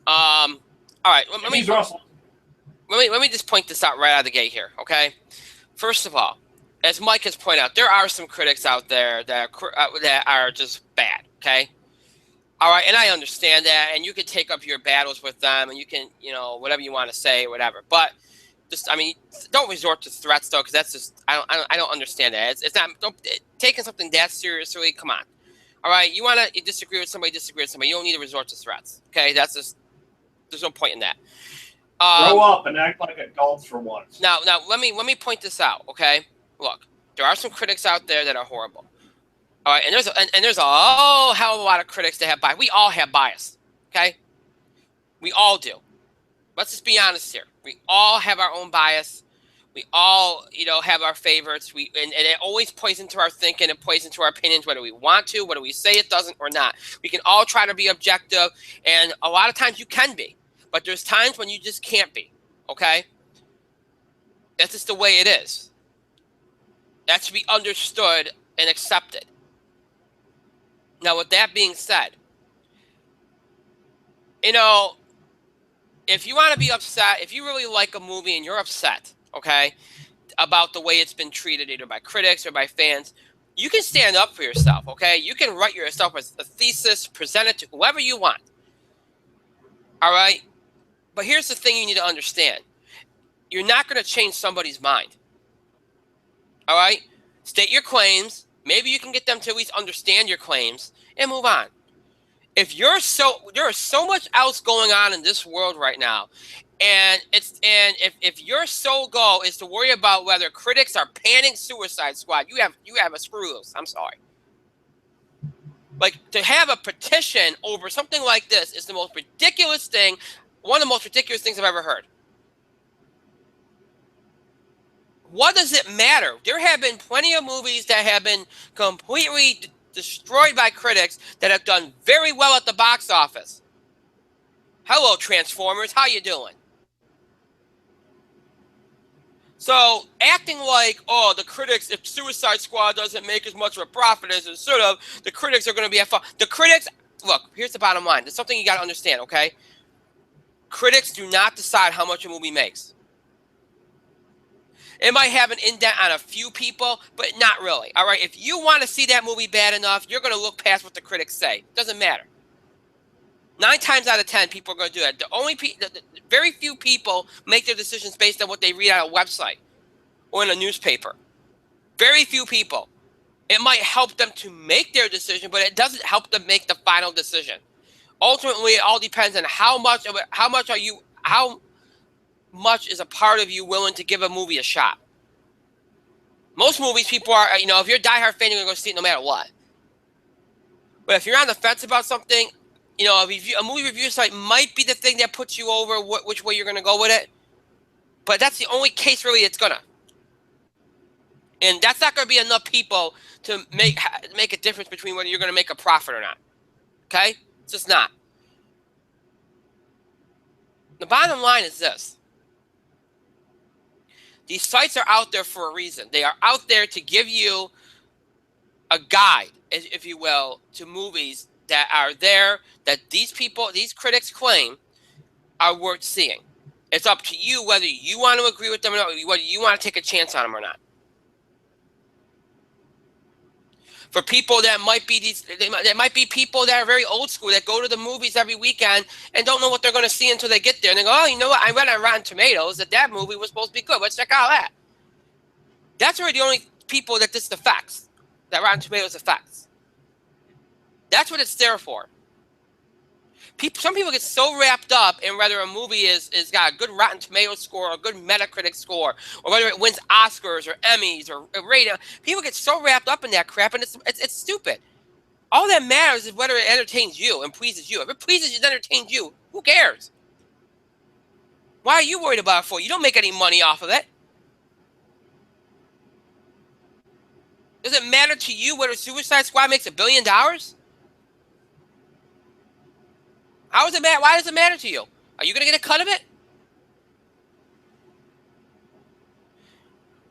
Speaker 1: All right, let me just point this out right out of the gate here, okay? First of all, as Mike has pointed out, there are some critics out there that are just bad, okay? All right, and I understand that, and you can take up your battles with them, and you can, you know, whatever you want to say, whatever. But just, I mean, don't resort to threats, though, because that's just, I don't understand that. It's not, taking something that seriously, come on. All right, you want to disagree with somebody, disagree with somebody. You don't need to resort to threats, okay? That's just, there's no point in that.
Speaker 2: Grow up and act like adults for once.
Speaker 1: Now, let me point this out, okay? Look, there are some critics out there that are horrible. All right, and there's a whole hell of a lot of critics that have bias. We all have bias, okay? We all do. Let's just be honest here. We all have our own bias. We all, you know, have our favorites. And it always plays into our thinking. It plays into our opinions, whether we want to, whether we say it doesn't or not. We can all try to be objective, and a lot of times you can be. But there's times when you just can't be, okay? That's just the way it is. That should be understood and accepted. Now, with that being said, you know, if you want to be upset, if you really like a movie and you're upset, okay, about the way it's been treated either by critics or by fans, you can stand up for yourself, okay? You can write yourself a thesis, present it to whoever you want, all right? But here's the thing you need to understand. You're not going to change somebody's mind, all right? State your claims. Maybe you can get them to at least understand your claims and move on. If there is so much else going on in this world right now, and if your sole goal is to worry about whether critics are panning Suicide Squad, you have a screw loose. I'm sorry. Like, to have a petition over something like this is the most ridiculous thing, one of the most ridiculous things I've ever heard. What does it matter? There have been plenty of movies that have been completely destroyed by critics that have done very well at the box office. Hello, Transformers. How you doing? So acting like, oh, the critics, if Suicide Squad doesn't make as much of a profit as it should have, the critics are going to be at fault. The critics, look, here's the bottom line. There's something you got to understand, okay? Critics do not decide how much a movie makes. It might have an indent on a few people, but not really, all right? If you want to see that movie bad enough, you're going to look past what the critics say. It doesn't matter. 9 times out of 10, people are going to do that. The very few people make their decisions based on what they read on a website or in a newspaper. Very few people. It might help them to make their decision, but it doesn't help them make the final decision. Ultimately, it all depends on how much is a part of you willing to give a movie a shot. Most movies, people are, if you're a diehard fan, you're going to go see it no matter what. But if you're on the fence about something, a movie review site might be the thing that puts you over which way you're going to go with it. But that's the only case, really, it's going to. And that's not going to be enough people to make a difference between whether you're going to make a profit or not. Okay? It's just not. The bottom line is this. These sites are out there for a reason. They are out there to give you a guide, if you will, to movies that are there that these critics claim are worth seeing. It's up to you whether you want to agree with them or not, whether you want to take a chance on them or not. For people that might be people that are very old school that go to the movies every weekend and don't know what they're going to see until they get there. And they go, oh, you know what? I read on Rotten Tomatoes that movie was supposed to be good. Let's check out that. That's really the only people that this affects, that Rotten Tomatoes affects. That's what it's there for. Some people get so wrapped up in whether a movie is got a good Rotten Tomatoes score or a good Metacritic score, or whether it wins Oscars or Emmys or rating. People get so wrapped up in that crap, and it's stupid. All that matters is whether it entertains you and pleases you. If it pleases you and entertains you, who cares? Why are you worried about it for? You don't make any money off of it. Does it matter to you whether Suicide Squad makes $1 billion? How does it matter? Why does it matter to you? Are you going to get a cut of it?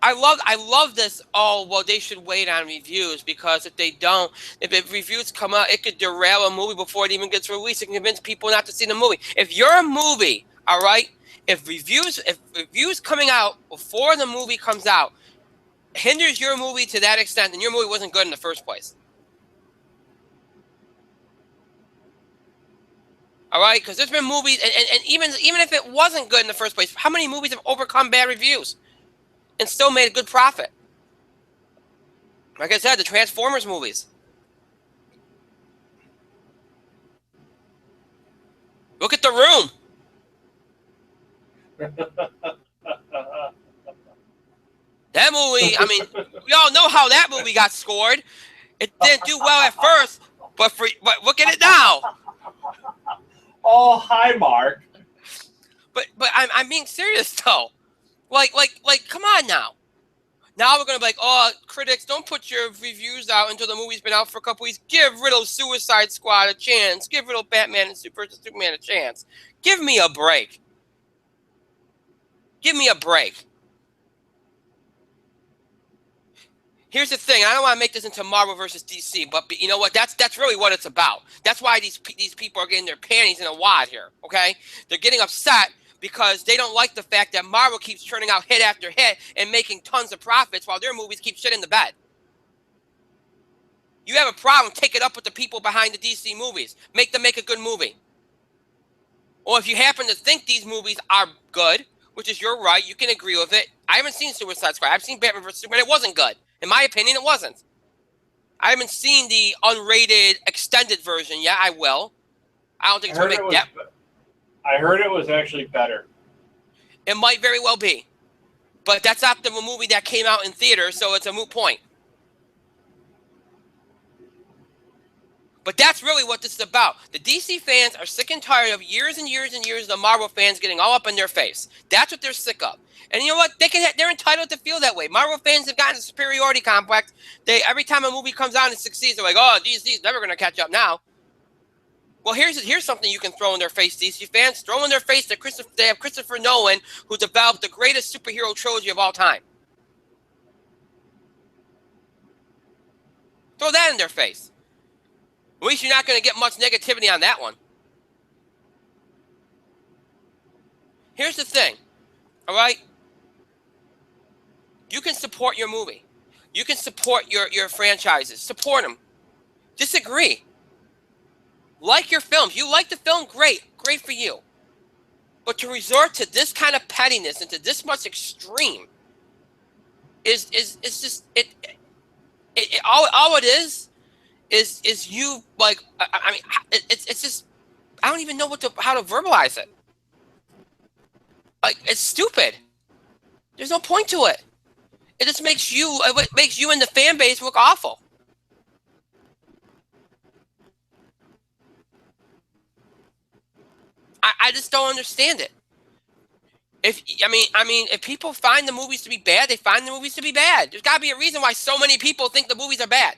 Speaker 1: I love this. Oh, well, they should wait on reviews, because if they don't, if reviews come out, it could derail a movie before it even gets released. It can convince people not to see the movie. If you're a movie, all right, if reviews coming out before the movie comes out hinders your movie to that extent, then your movie wasn't good in the first place. All right, because there's been movies, and even if it wasn't good in the first place, how many movies have overcome bad reviews and still made a good profit? Like I said, the Transformers movies. Look at The Room. That movie, I mean, we all know how that movie got scored. It didn't do well at first, but look at it now.
Speaker 3: Oh, hi, Mark.
Speaker 1: But I'm being serious though. Like, come on now. Now we're gonna be like, oh, critics, don't put your reviews out until the movie's been out for a couple weeks. Give Riddle Suicide Squad a chance. Give Riddle Batman and Superman a chance. Give me a break. Give me a break. Here's the thing. I don't want to make this into Marvel versus DC, but you know what? That's really what it's about. That's why these people are getting their panties in a wad here, okay? They're getting upset because they don't like the fact that Marvel keeps churning out hit after hit and making tons of profits while their movies keep shit in the bed. You have a problem, take it up with the people behind the DC movies. Make them make a good movie. Or if you happen to think these movies are good, which is your right, you can agree with it. I haven't seen Suicide Squad. I've seen Batman vs. Superman. It wasn't good. In my opinion, it wasn't. I haven't seen the unrated extended version yet. I will. I don't think it's going to make that.
Speaker 3: I heard it was actually better.
Speaker 1: It might very well be. But that's not the movie that came out in theater, so it's a moot point. But that's really what this is about. The DC fans are sick and tired of years and years and years of the Marvel fans getting all up in their face. That's what they're sick of. And you know what? They're entitled to feel that way. Marvel fans have gotten a superiority complex. Every time a movie comes out and succeeds, they're like, oh, DC's never going to catch up now. Well, here's something you can throw in their face, DC fans. Throw in their face that they have Christopher Nolan, who developed the greatest superhero trilogy of all time. Throw that in their face. At least you're not going to get much negativity on that one. Here's the thing, all right? You can support your movie. You can support your franchises. Support them. Disagree. Like your films. You like the film, great. Great for you. But to resort to this kind of pettiness and to this much extreme is just all it is you, like, I mean, it's just, I don't even know how to verbalize it. Like, it's stupid. There's no point to it. It just makes you and the fan base look awful. I just don't understand it. If people find the movies to be bad, they find the movies to be bad. There's got to be a reason why so many people think the movies are bad.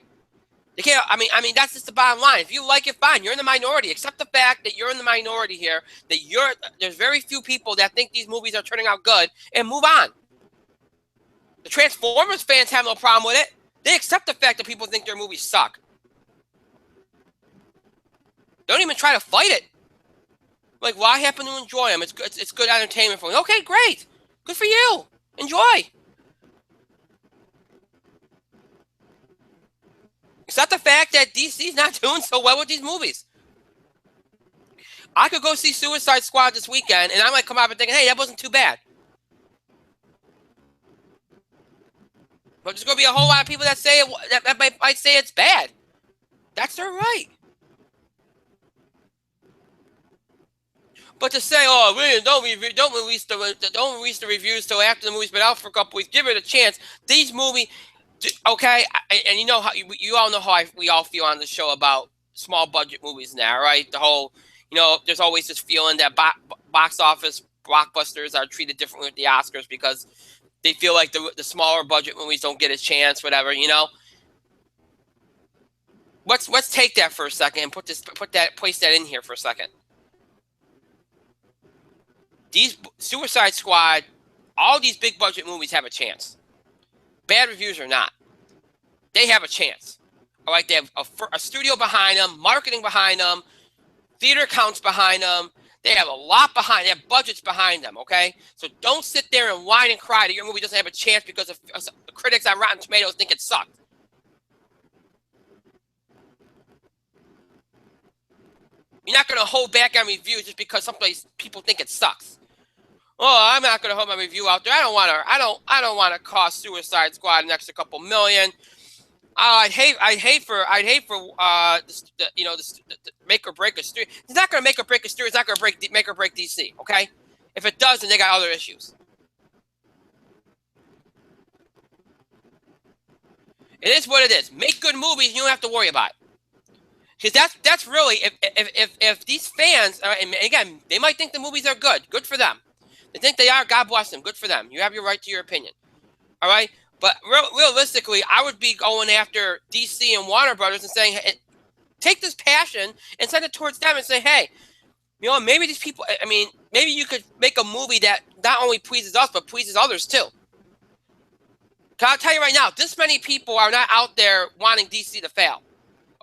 Speaker 1: They can't. I mean, that's just the bottom line. If you like it, fine. You're in the minority. Accept the fact that you're in the minority here. There's very few people that think these movies are turning out good, and move on. The Transformers fans have no problem with it. They accept the fact that people think their movies suck. Don't even try to fight it. Like, why happen to enjoy them? It's good entertainment for you. Okay, great. Good for you. Enjoy. Accept the fact that DC's not doing so well with these movies. I could go see Suicide Squad this weekend, and I might come out and thinking, hey, that wasn't too bad. But there's going to be a whole lot of people that say that might say it's bad. That's their right. But to say, oh, we don't release the reviews till after the movie's been out for a couple weeks, give it a chance. These movies, okay, and you know how you all know how we all feel on the show about small budget movies now, right? The whole, there's always this feeling that box office blockbusters are treated differently with the Oscars because they feel like the smaller budget movies don't get a chance, whatever, Let's take that for a second and place that in here for a second. These Suicide Squad, all these big budget movies have a chance. Bad reviews or not, they have a chance. All right, they have a studio behind them, marketing behind them, theater counts behind them. They have a lot behind. They have budgets behind them. Okay, so don't sit there and whine and cry that your movie doesn't have a chance because the critics on Rotten Tomatoes think it sucked. You're not going to hold back on reviews just because people think it sucks. Oh, I'm not going to hold my review out there. I don't want to cost Suicide Squad an extra couple million. I'd hate for make or break a studio. It's not going to make or break a studio. It's not going to make or break DC. Okay, if it does, then they got other issues. It is what it is. Make good movies, you don't have to worry about it. Because that's really if these fans, and again, they might think the movies are good. Good for them. They think they are. God bless them. Good for them. You have your right to your opinion. All right? But realistically, I would be going after DC and Warner Brothers and saying, hey, take this passion and send it towards them and say, hey, maybe these people, maybe you could make a movie that not only pleases us, but pleases others too. I'll tell you right now, this many people are not out there wanting DC to fail.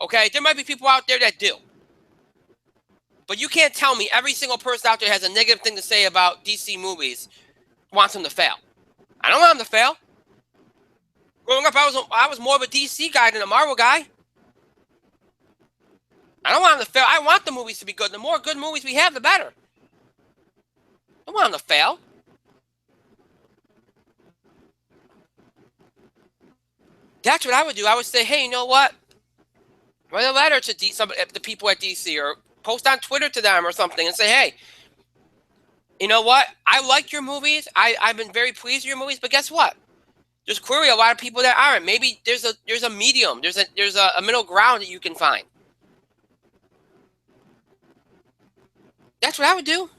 Speaker 1: Okay? There might be people out there that do. But you can't tell me every single person out there has a negative thing to say about DC movies wants them to fail. I don't want them to fail. Growing up, I was more of a DC guy than a Marvel guy. I don't want them to fail. I want the movies to be good. The more good movies we have, the better. I don't want them to fail. That's what I would do. I would say, hey, you know what? Write a letter to the people at DC or Post on Twitter to them or something and say, hey, you know what? I like your movies. I've been very pleased with your movies, but guess what? There's clearly a lot of people that aren't. Maybe there's a medium. There's a middle ground that you can find. That's what I would do.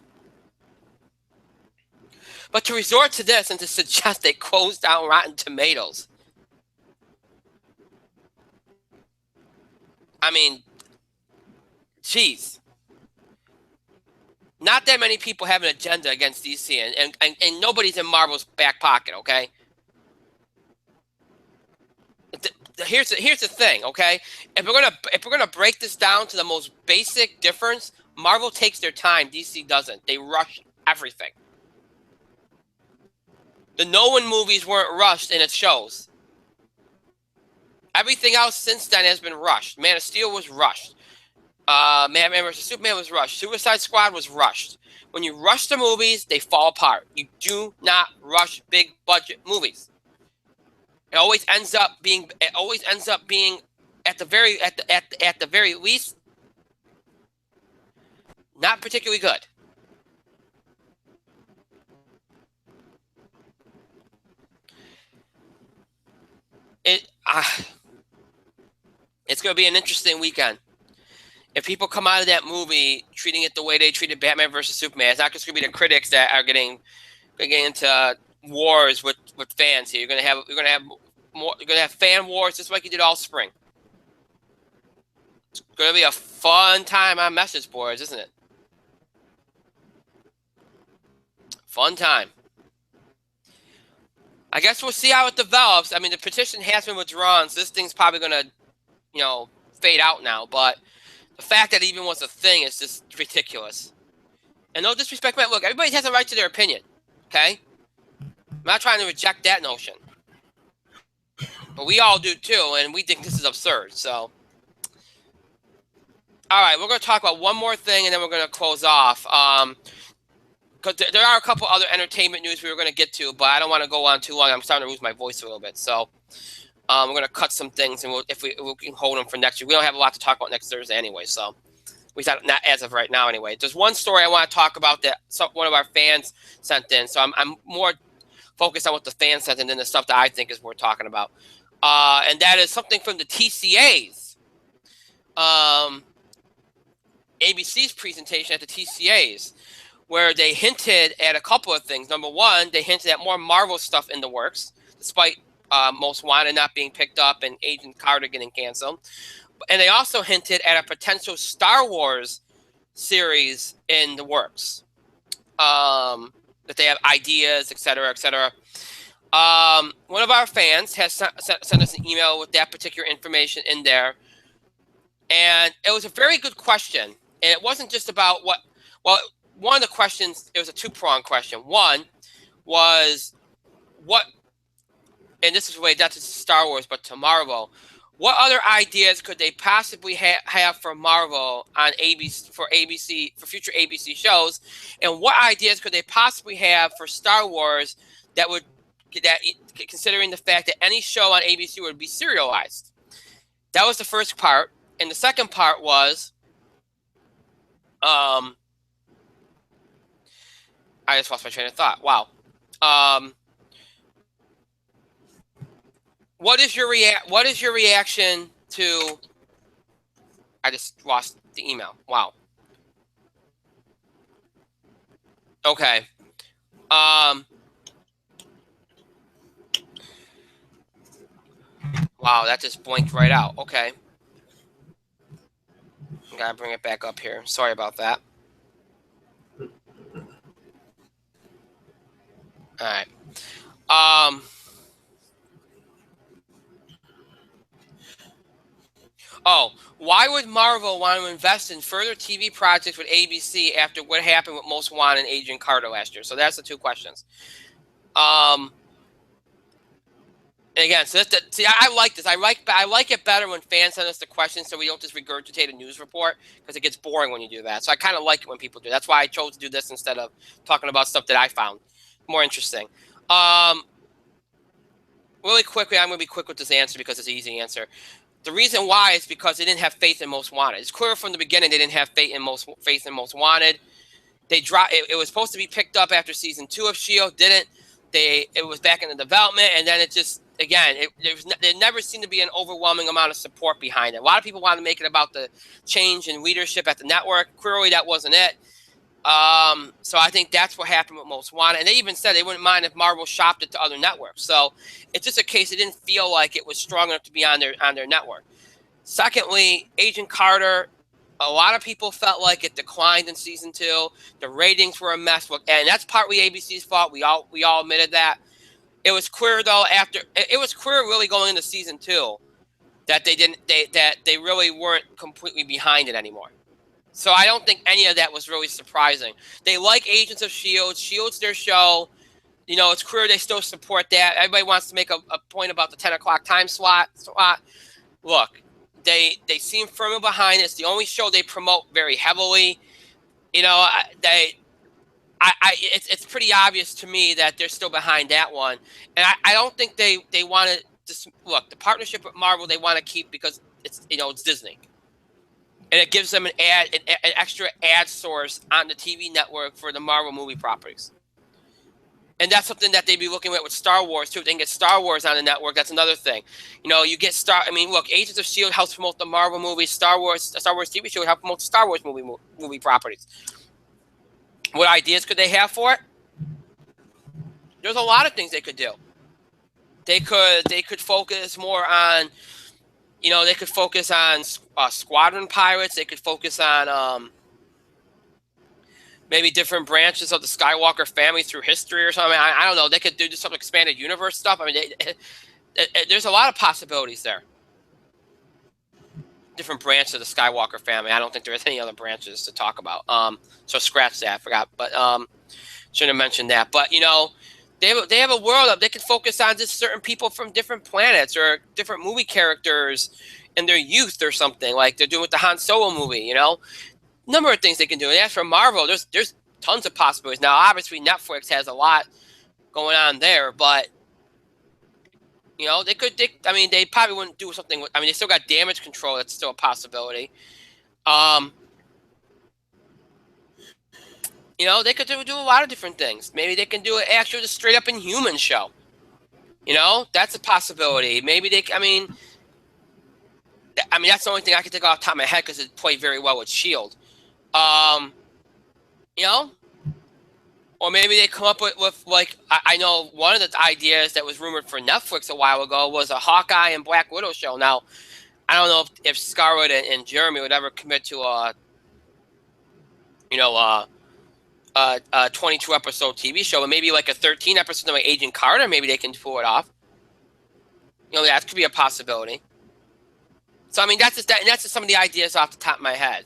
Speaker 1: But to resort to this and to suggest they closed down Rotten Tomatoes, I mean, geez. Not that many people have an agenda against DC, and nobody's in Marvel's back pocket, okay? Here's the thing, okay? If we're gonna break this down to the most basic difference, Marvel takes their time, DC doesn't. They rush everything. The Nolan movies weren't rushed, and it shows. Everything else since then has been rushed. Man of Steel was rushed. Man vs. Superman was rushed. Suicide Squad was rushed. When you rush the movies, they fall apart. You do not rush big budget movies. It always ends up being at the very least not particularly good. It's going to be an interesting weekend. If people come out of that movie treating it the way they treated Batman versus Superman, it's not just going to be the critics that are getting into wars with fans here. You're going to have fan wars just like you did all spring. It's going to be a fun time on message boards, isn't it? Fun time. I guess we'll see how it develops. I mean, the petition has been withdrawn, so this thing's probably going to, fade out now. But the fact that it even was a thing is just ridiculous. And no disrespect, man. Look, everybody has a right to their opinion, okay? I'm not trying to reject that notion. But we all do too, and we think this is absurd, so. All right, we're going to talk about one more thing, and then we're going to close off. Because there are a couple other entertainment news we were going to get to, but I don't want to go on too long. I'm starting to lose my voice a little bit. So we're going to cut some things, and if we can hold them for next week. We don't have a lot to talk about next Thursday anyway, so we thought not as of right now anyway. There's one story I want to talk about that one of our fans sent in, so I'm more focused on what the fans sent in than the stuff that I think is worth talking about. And that is something from the TCAs. ABC's presentation at the TCAs, where they hinted at a couple of things. Number one, they hinted at more Marvel stuff in the works, despite Most Wanted not being picked up and Agent Carter getting canceled. And they also hinted at a potential Star Wars series in the works, that they have ideas, et cetera, et cetera. One of our fans has sent us an email with that particular information in there. And it was a very good question. And it wasn't just about one of the questions, it was a two-pronged question. One was and this is related not to Star Wars, but to Marvel. What other ideas could they possibly have for Marvel on ABC, for future ABC shows? And what ideas could they possibly have for Star Wars considering the fact that any show on ABC would be serialized? That was the first part. And the second part was, I just lost my train of thought. Wow. What is your reaction to? I just lost the email. Wow. Okay. Wow, that just blinked right out. Okay. Gotta bring it back up here. Sorry about that. All right. Why would Marvel want to invest in further TV projects with ABC after what happened with Most Wanted and Agent Carter last year? So that's the two questions. And again, so I like this. I like it better when fans send us the questions, so we don't just regurgitate a news report, because it gets boring when you do that. So I kind of like it when people do. That's why I chose to do this instead of talking about stuff that I found more interesting. Really quickly, I'm going to be quick with this answer because it's an easy answer. The reason why is because they didn't have faith in Most Wanted. It's clear from the beginning they didn't have faith in Most Wanted. They dropped it. It was supposed to be picked up after season 2 of S.H.I.E.L.D. Didn't. It was back in the development, and then it just, again, there never seemed to be an overwhelming amount of support behind it. A lot of people wanted to make it about the change in leadership at the network. Clearly, that wasn't it. So I think that's what happened with Most Wanted. And they even said they wouldn't mind if Marvel shopped it to other networks. So it's just a case it didn't feel like it was strong enough to be on their network. Secondly, Agent Carter, a lot of people felt like it declined in season 2. The ratings were a mess, and that's partly ABC's fault. We all admitted that. It was clear though it was clear really going into season 2 that they really weren't completely behind it anymore. So I don't think any of that was really surprising. They like Agents of S.H.I.E.L.D. S.H.I.E.L.D.'s their show. You know, it's clear they still support that. Everybody wants to make a point about the 10 o'clock time slot. Look, they seem firmly behind it. It's the only show they promote very heavily. You know, it's pretty obvious to me that they're still behind that one. And I don't think they want to look, the partnership with Marvel they want to keep because it's Disney. And it gives them an extra ad source on the TV network for the Marvel movie properties. And that's something that they'd be looking at with Star Wars, too. If they can get Star Wars on the network, that's another thing. You know, you get look, Agents of S.H.I.E.L.D. helps promote the Marvel movies. Star Wars TV show helps promote the Star Wars movie properties. What ideas could they have for it? There's a lot of things they could do. They could focus more on... they could focus on squadron pilots. They could focus on maybe different branches of the Skywalker family through history or something. I don't know. They could do some expanded universe stuff. I mean, there's a lot of possibilities there. Different branches of the Skywalker family. I don't think there's any other branches to talk about. So scratch that. I forgot. But shouldn't have mentioned that. But, they have a world of, they can focus on just certain people from different planets or different movie characters in their youth or something like they're doing with the Han Solo movie, number of things they can do. And as for Marvel, there's tons of possibilities. Now, obviously Netflix has a lot going on there, but they probably wouldn't do something with, they still got Damage Control. That's still a possibility. They could do a lot of different things. Maybe they can do it actually just straight up Inhuman show. That's a possibility. Maybe that's the only thing I can think off the top of my head because it played very well with S.H.I.E.L.D. Or maybe they come up with like, I know one of the ideas that was rumored for Netflix a while ago was a Hawkeye and Black Widow show. Now, I don't know if Scarlett and Jeremy would ever commit to a 22 episode TV show, but maybe like a 13 episode of Agent Carter, maybe they can pull it off. That could be a possibility. So that's just some of the ideas off the top of my head.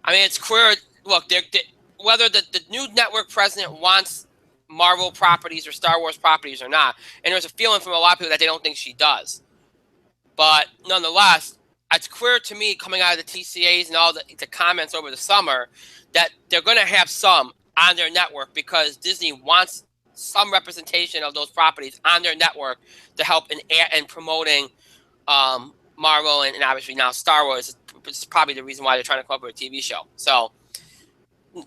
Speaker 1: It's clear. Look, whether the new network president wants Marvel properties or Star Wars properties or not, and there's a feeling from a lot of people that they don't think she does. But nonetheless, it's clear to me coming out of the TCAs and all the comments over the summer that they're going to have some on their network because Disney wants some representation of those properties on their network to help in promoting Marvel and obviously now Star Wars. Is probably the reason why they're trying to come up with a TV show. So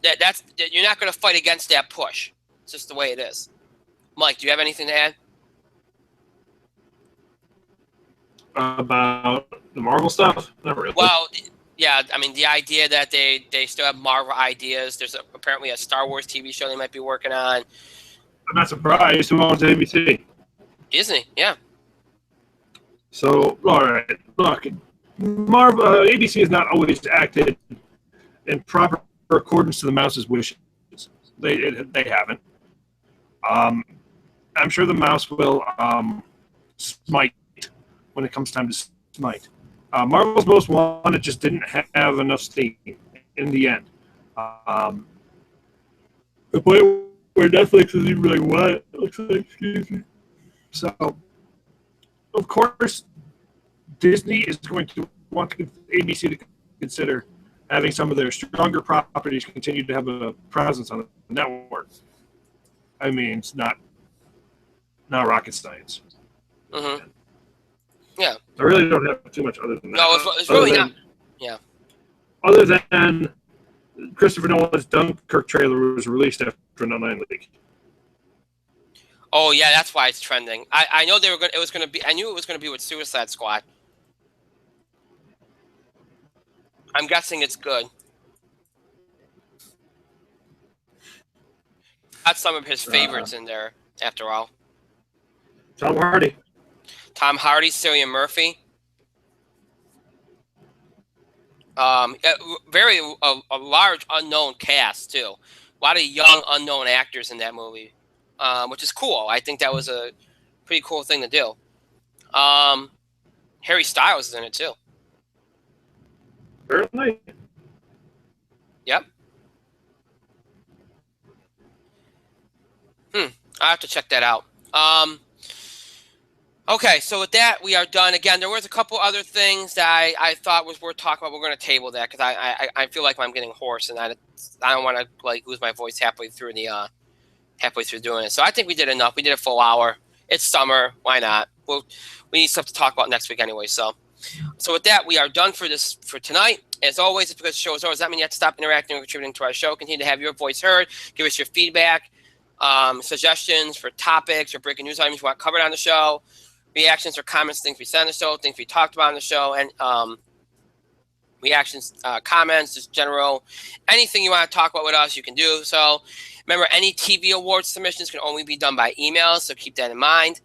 Speaker 1: that's you're not going to fight against that push. It's just the way it is. Mike, do you have anything to add?
Speaker 2: About the Marvel stuff? Not really.
Speaker 1: Well, yeah, the idea that they still have Marvel ideas. There's apparently a Star Wars TV show they might be working on.
Speaker 2: I'm not surprised. Who owns ABC?
Speaker 1: Disney, yeah.
Speaker 2: So, all right. Look, Marvel, ABC has not always acted in proper accordance to the mouse's wishes. They haven't. I'm sure the mouse will smite when it comes time to smite. Marvel's Most Wanted just didn't have enough steam in the end. The point where Netflix is even like, what? Excuse me. So, of course, Disney is going to want ABC to consider having some of their stronger properties continue to have a presence on the network. It's not rocket science.
Speaker 1: Mm-hmm. Yeah.
Speaker 2: I really don't have too much other than that.
Speaker 1: No, it's really not. Yeah.
Speaker 2: Other than Christopher Nolan's Dunkirk trailer was released after No Nine League.
Speaker 1: Oh yeah, that's why it's trending. I know they were going. It was going to be. I knew it was going to be with Suicide Squad. I'm guessing it's good. Got some of his favorites in there, after all.
Speaker 2: Tom Hardy.
Speaker 1: Tom Hardy, Cillian Murphy. Very a large unknown cast too. A lot of young unknown actors in that movie, which is cool. I think that was a pretty cool thing to do. Harry Styles is in it too.
Speaker 2: Apparently.
Speaker 1: Yep. I have to check that out. Okay, so with that, we are done. Again, there was a couple other things that I thought was worth talking about. We're going to table that because I feel like I'm getting hoarse and I don't want to like lose my voice halfway through doing it. So I think we did enough. We did a full hour. It's summer. Why not? We need stuff to talk about next week anyway. So with that, we are done for tonight. As always, it's because the show is over. Does that mean you have to stop interacting and contributing to our show? Continue to have your voice heard. Give us your feedback, suggestions for topics or breaking news items you want covered on the show. Reactions or comments, things we said on the show, things we talked about on the show, and reactions, comments, just general, anything you want to talk about with us, you can do. So remember, any TV awards submissions can only be done by email, so keep that in mind.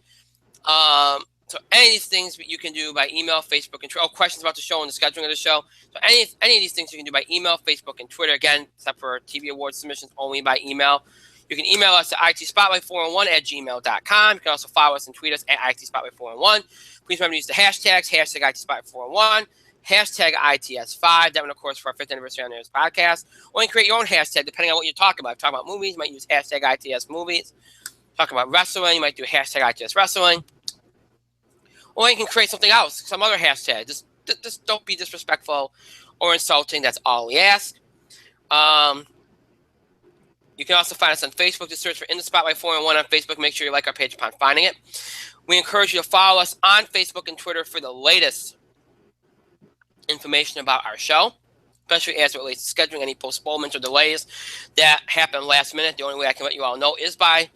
Speaker 1: So any of these things you can do by email, Facebook, and Twitter. Questions about the show and the scheduling of the show. So any of these things you can do by email, Facebook, and Twitter. Again, except for TV awards submissions, only by email. You can email us at itspotlight411@gmail.com. You can also follow us and tweet us at itspotlight411. Please remember to use the hashtags, hashtag itspotlight411, hashtag ITS5. That one, of course, for our 5th anniversary on this podcast. Or you can create your own hashtag depending on what you're talking about. If you're talking about movies, you might use hashtag ITS movies. Talking about wrestling, you might do hashtag ITS wrestling. Or you can create something else, some other hashtag. Just don't be disrespectful or insulting. That's all we ask. You can also find us on Facebook. Just search for In the Spotlight 411 on Facebook. Make sure you like our page upon finding it. We encourage you to follow us on Facebook and Twitter for the latest information about our show, especially as it relates to scheduling, any postponements or delays that happen last minute. The only way I can let you all know is by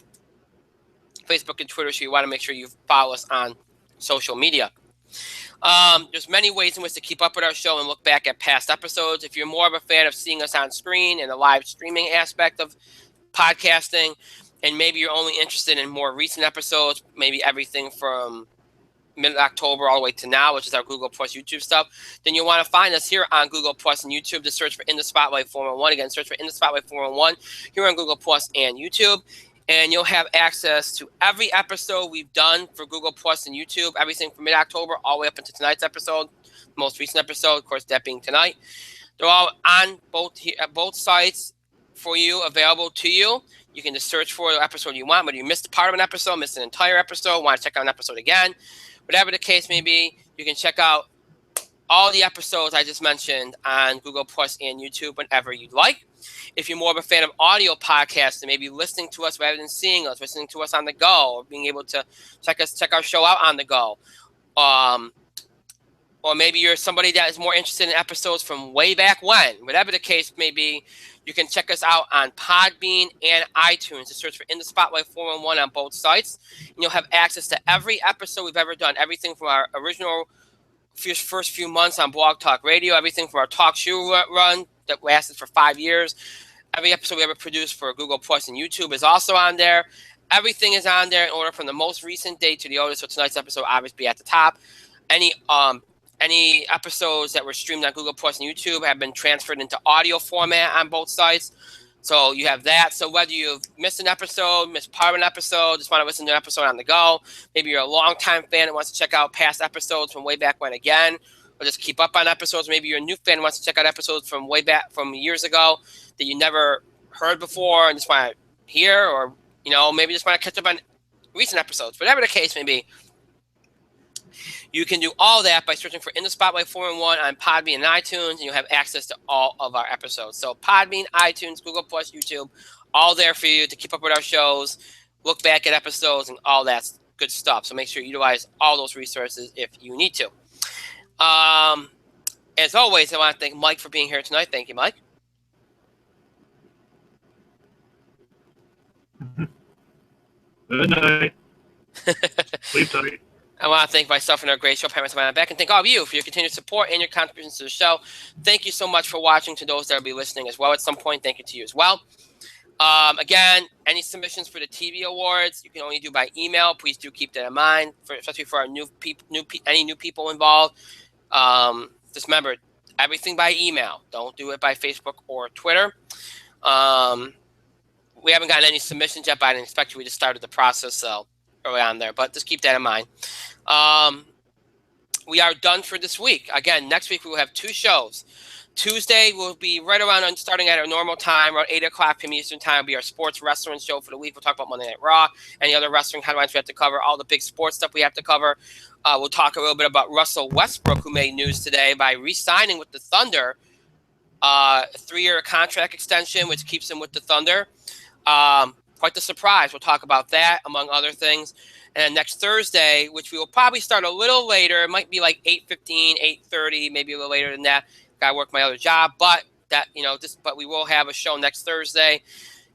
Speaker 1: Facebook and Twitter, so you want to make sure you follow us on social media. There's many ways in which to keep up with our show and look back at past episodes. If you're more of a fan of seeing us on screen and the live streaming aspect of podcasting, and maybe you're only interested in more recent episodes, maybe everything from mid-October all the way to now, which is our Google Plus YouTube stuff, then you'll want to find us here on Google Plus and YouTube. Just search for In the Spotlight 411. Again, search for In the Spotlight 411 here on Google Plus and YouTube. And you'll have access to every episode we've done for Google Plus and YouTube, everything from mid-October all the way up into tonight's episode, the most recent episode, of course, that being tonight. They're all on both sites for you, available to you. You can just search for the episode you want, whether you missed a part of an episode, missed an entire episode, want to check out an episode again, whatever the case may be, you can check out all the episodes I just mentioned on Google Plus and YouTube whenever you'd like. If you're more of a fan of audio podcasts and maybe listening to us rather than seeing us, listening to us on the go, or being able to check our show out on the go, or maybe you're somebody that is more interested in episodes from way back when, whatever the case may be, you can check us out on Podbean and iTunes. Just search for In the Spotlight 411 on both sites, and you'll have access to every episode we've ever done, everything from our original first few months on Blog Talk Radio, everything from our talk show run that lasted for 5 years. Every episode we ever produced for Google Plus and YouTube is also on there. Everything is on there in order from the most recent date to the oldest. So tonight's episode obviously be at the top. Any episodes that were streamed on Google Plus and YouTube have been transferred into audio format on both sites. So you have that. So whether you've missed an episode, missed part of an episode, just want to listen to an episode on the go, maybe you're a longtime fan that wants to check out past episodes from way back when again, or just keep up on episodes. Maybe you're a new fan who wants to check out episodes from way back from years ago that you never heard before and just want to hear, or maybe just want to catch up on recent episodes. Whatever the case may be, you can do all that by searching for In the Spotlight 411 on Podbean and iTunes, and you'll have access to all of our episodes. So Podbean, iTunes, Google Plus, YouTube, all there for you to keep up with our shows, look back at episodes, and all that good stuff. So make sure you utilize all those resources if you need to. As always, I want to thank Mike for being here tonight. Thank you, Mike.
Speaker 2: Good night. Sleep tight.
Speaker 1: I want to thank myself and our great show parents on my back, and thank all of you for your continued support and your contributions to the show. Thank you so much for watching. To those that will be listening as well at some point, thank you to you as well. Again, any submissions for the TV awards you can only do by email. Please do keep that in mind, especially for our any new people involved. Just remember, everything by email. Don't do it by Facebook or Twitter. We haven't gotten any submissions yet, but I didn't expect you. We just started the process, so early on there. But just keep that in mind. We are done for this week. Again, next week we will have 2 shows. Tuesday will be right around starting at our normal time, around 8 o'clock p.m. Eastern time. Will be our sports wrestling show for the week. We'll talk about Monday Night Raw, any other wrestling headlines we have to cover, all the big sports stuff we have to cover. We'll talk a little bit about Russell Westbrook, who made news today by re-signing with the Thunder, a 3-year contract extension, which keeps him with the Thunder. Quite the surprise. We'll talk about that, among other things. And then next Thursday, which we will probably start a little later, it might be like 8:15, 8:30, maybe a little later than that. Got to work my other job, but but we will have a show next Thursday,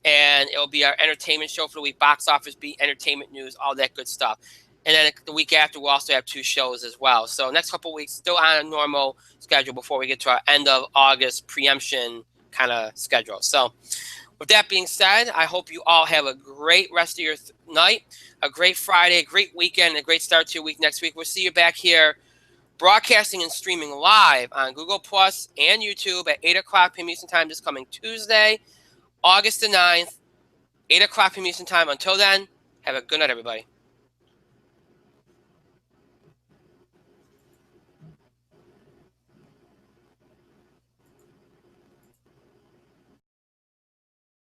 Speaker 1: and it'll be our entertainment show for the week, box office beat, entertainment news, all that good stuff. And then the week after, we'll also have 2 shows as well. So next couple of weeks, still on a normal schedule before we get to our end of August preemption kind of schedule. So with that being said, I hope you all have a great rest of your night, a great Friday, a great weekend, a great start to your week next week. We'll see you back here broadcasting and streaming live on Google Plus and YouTube at 8 o'clock p.m. Eastern Time this coming Tuesday, August the 9th, 8 o'clock p.m. Eastern Time. Until then, have a good night, everybody.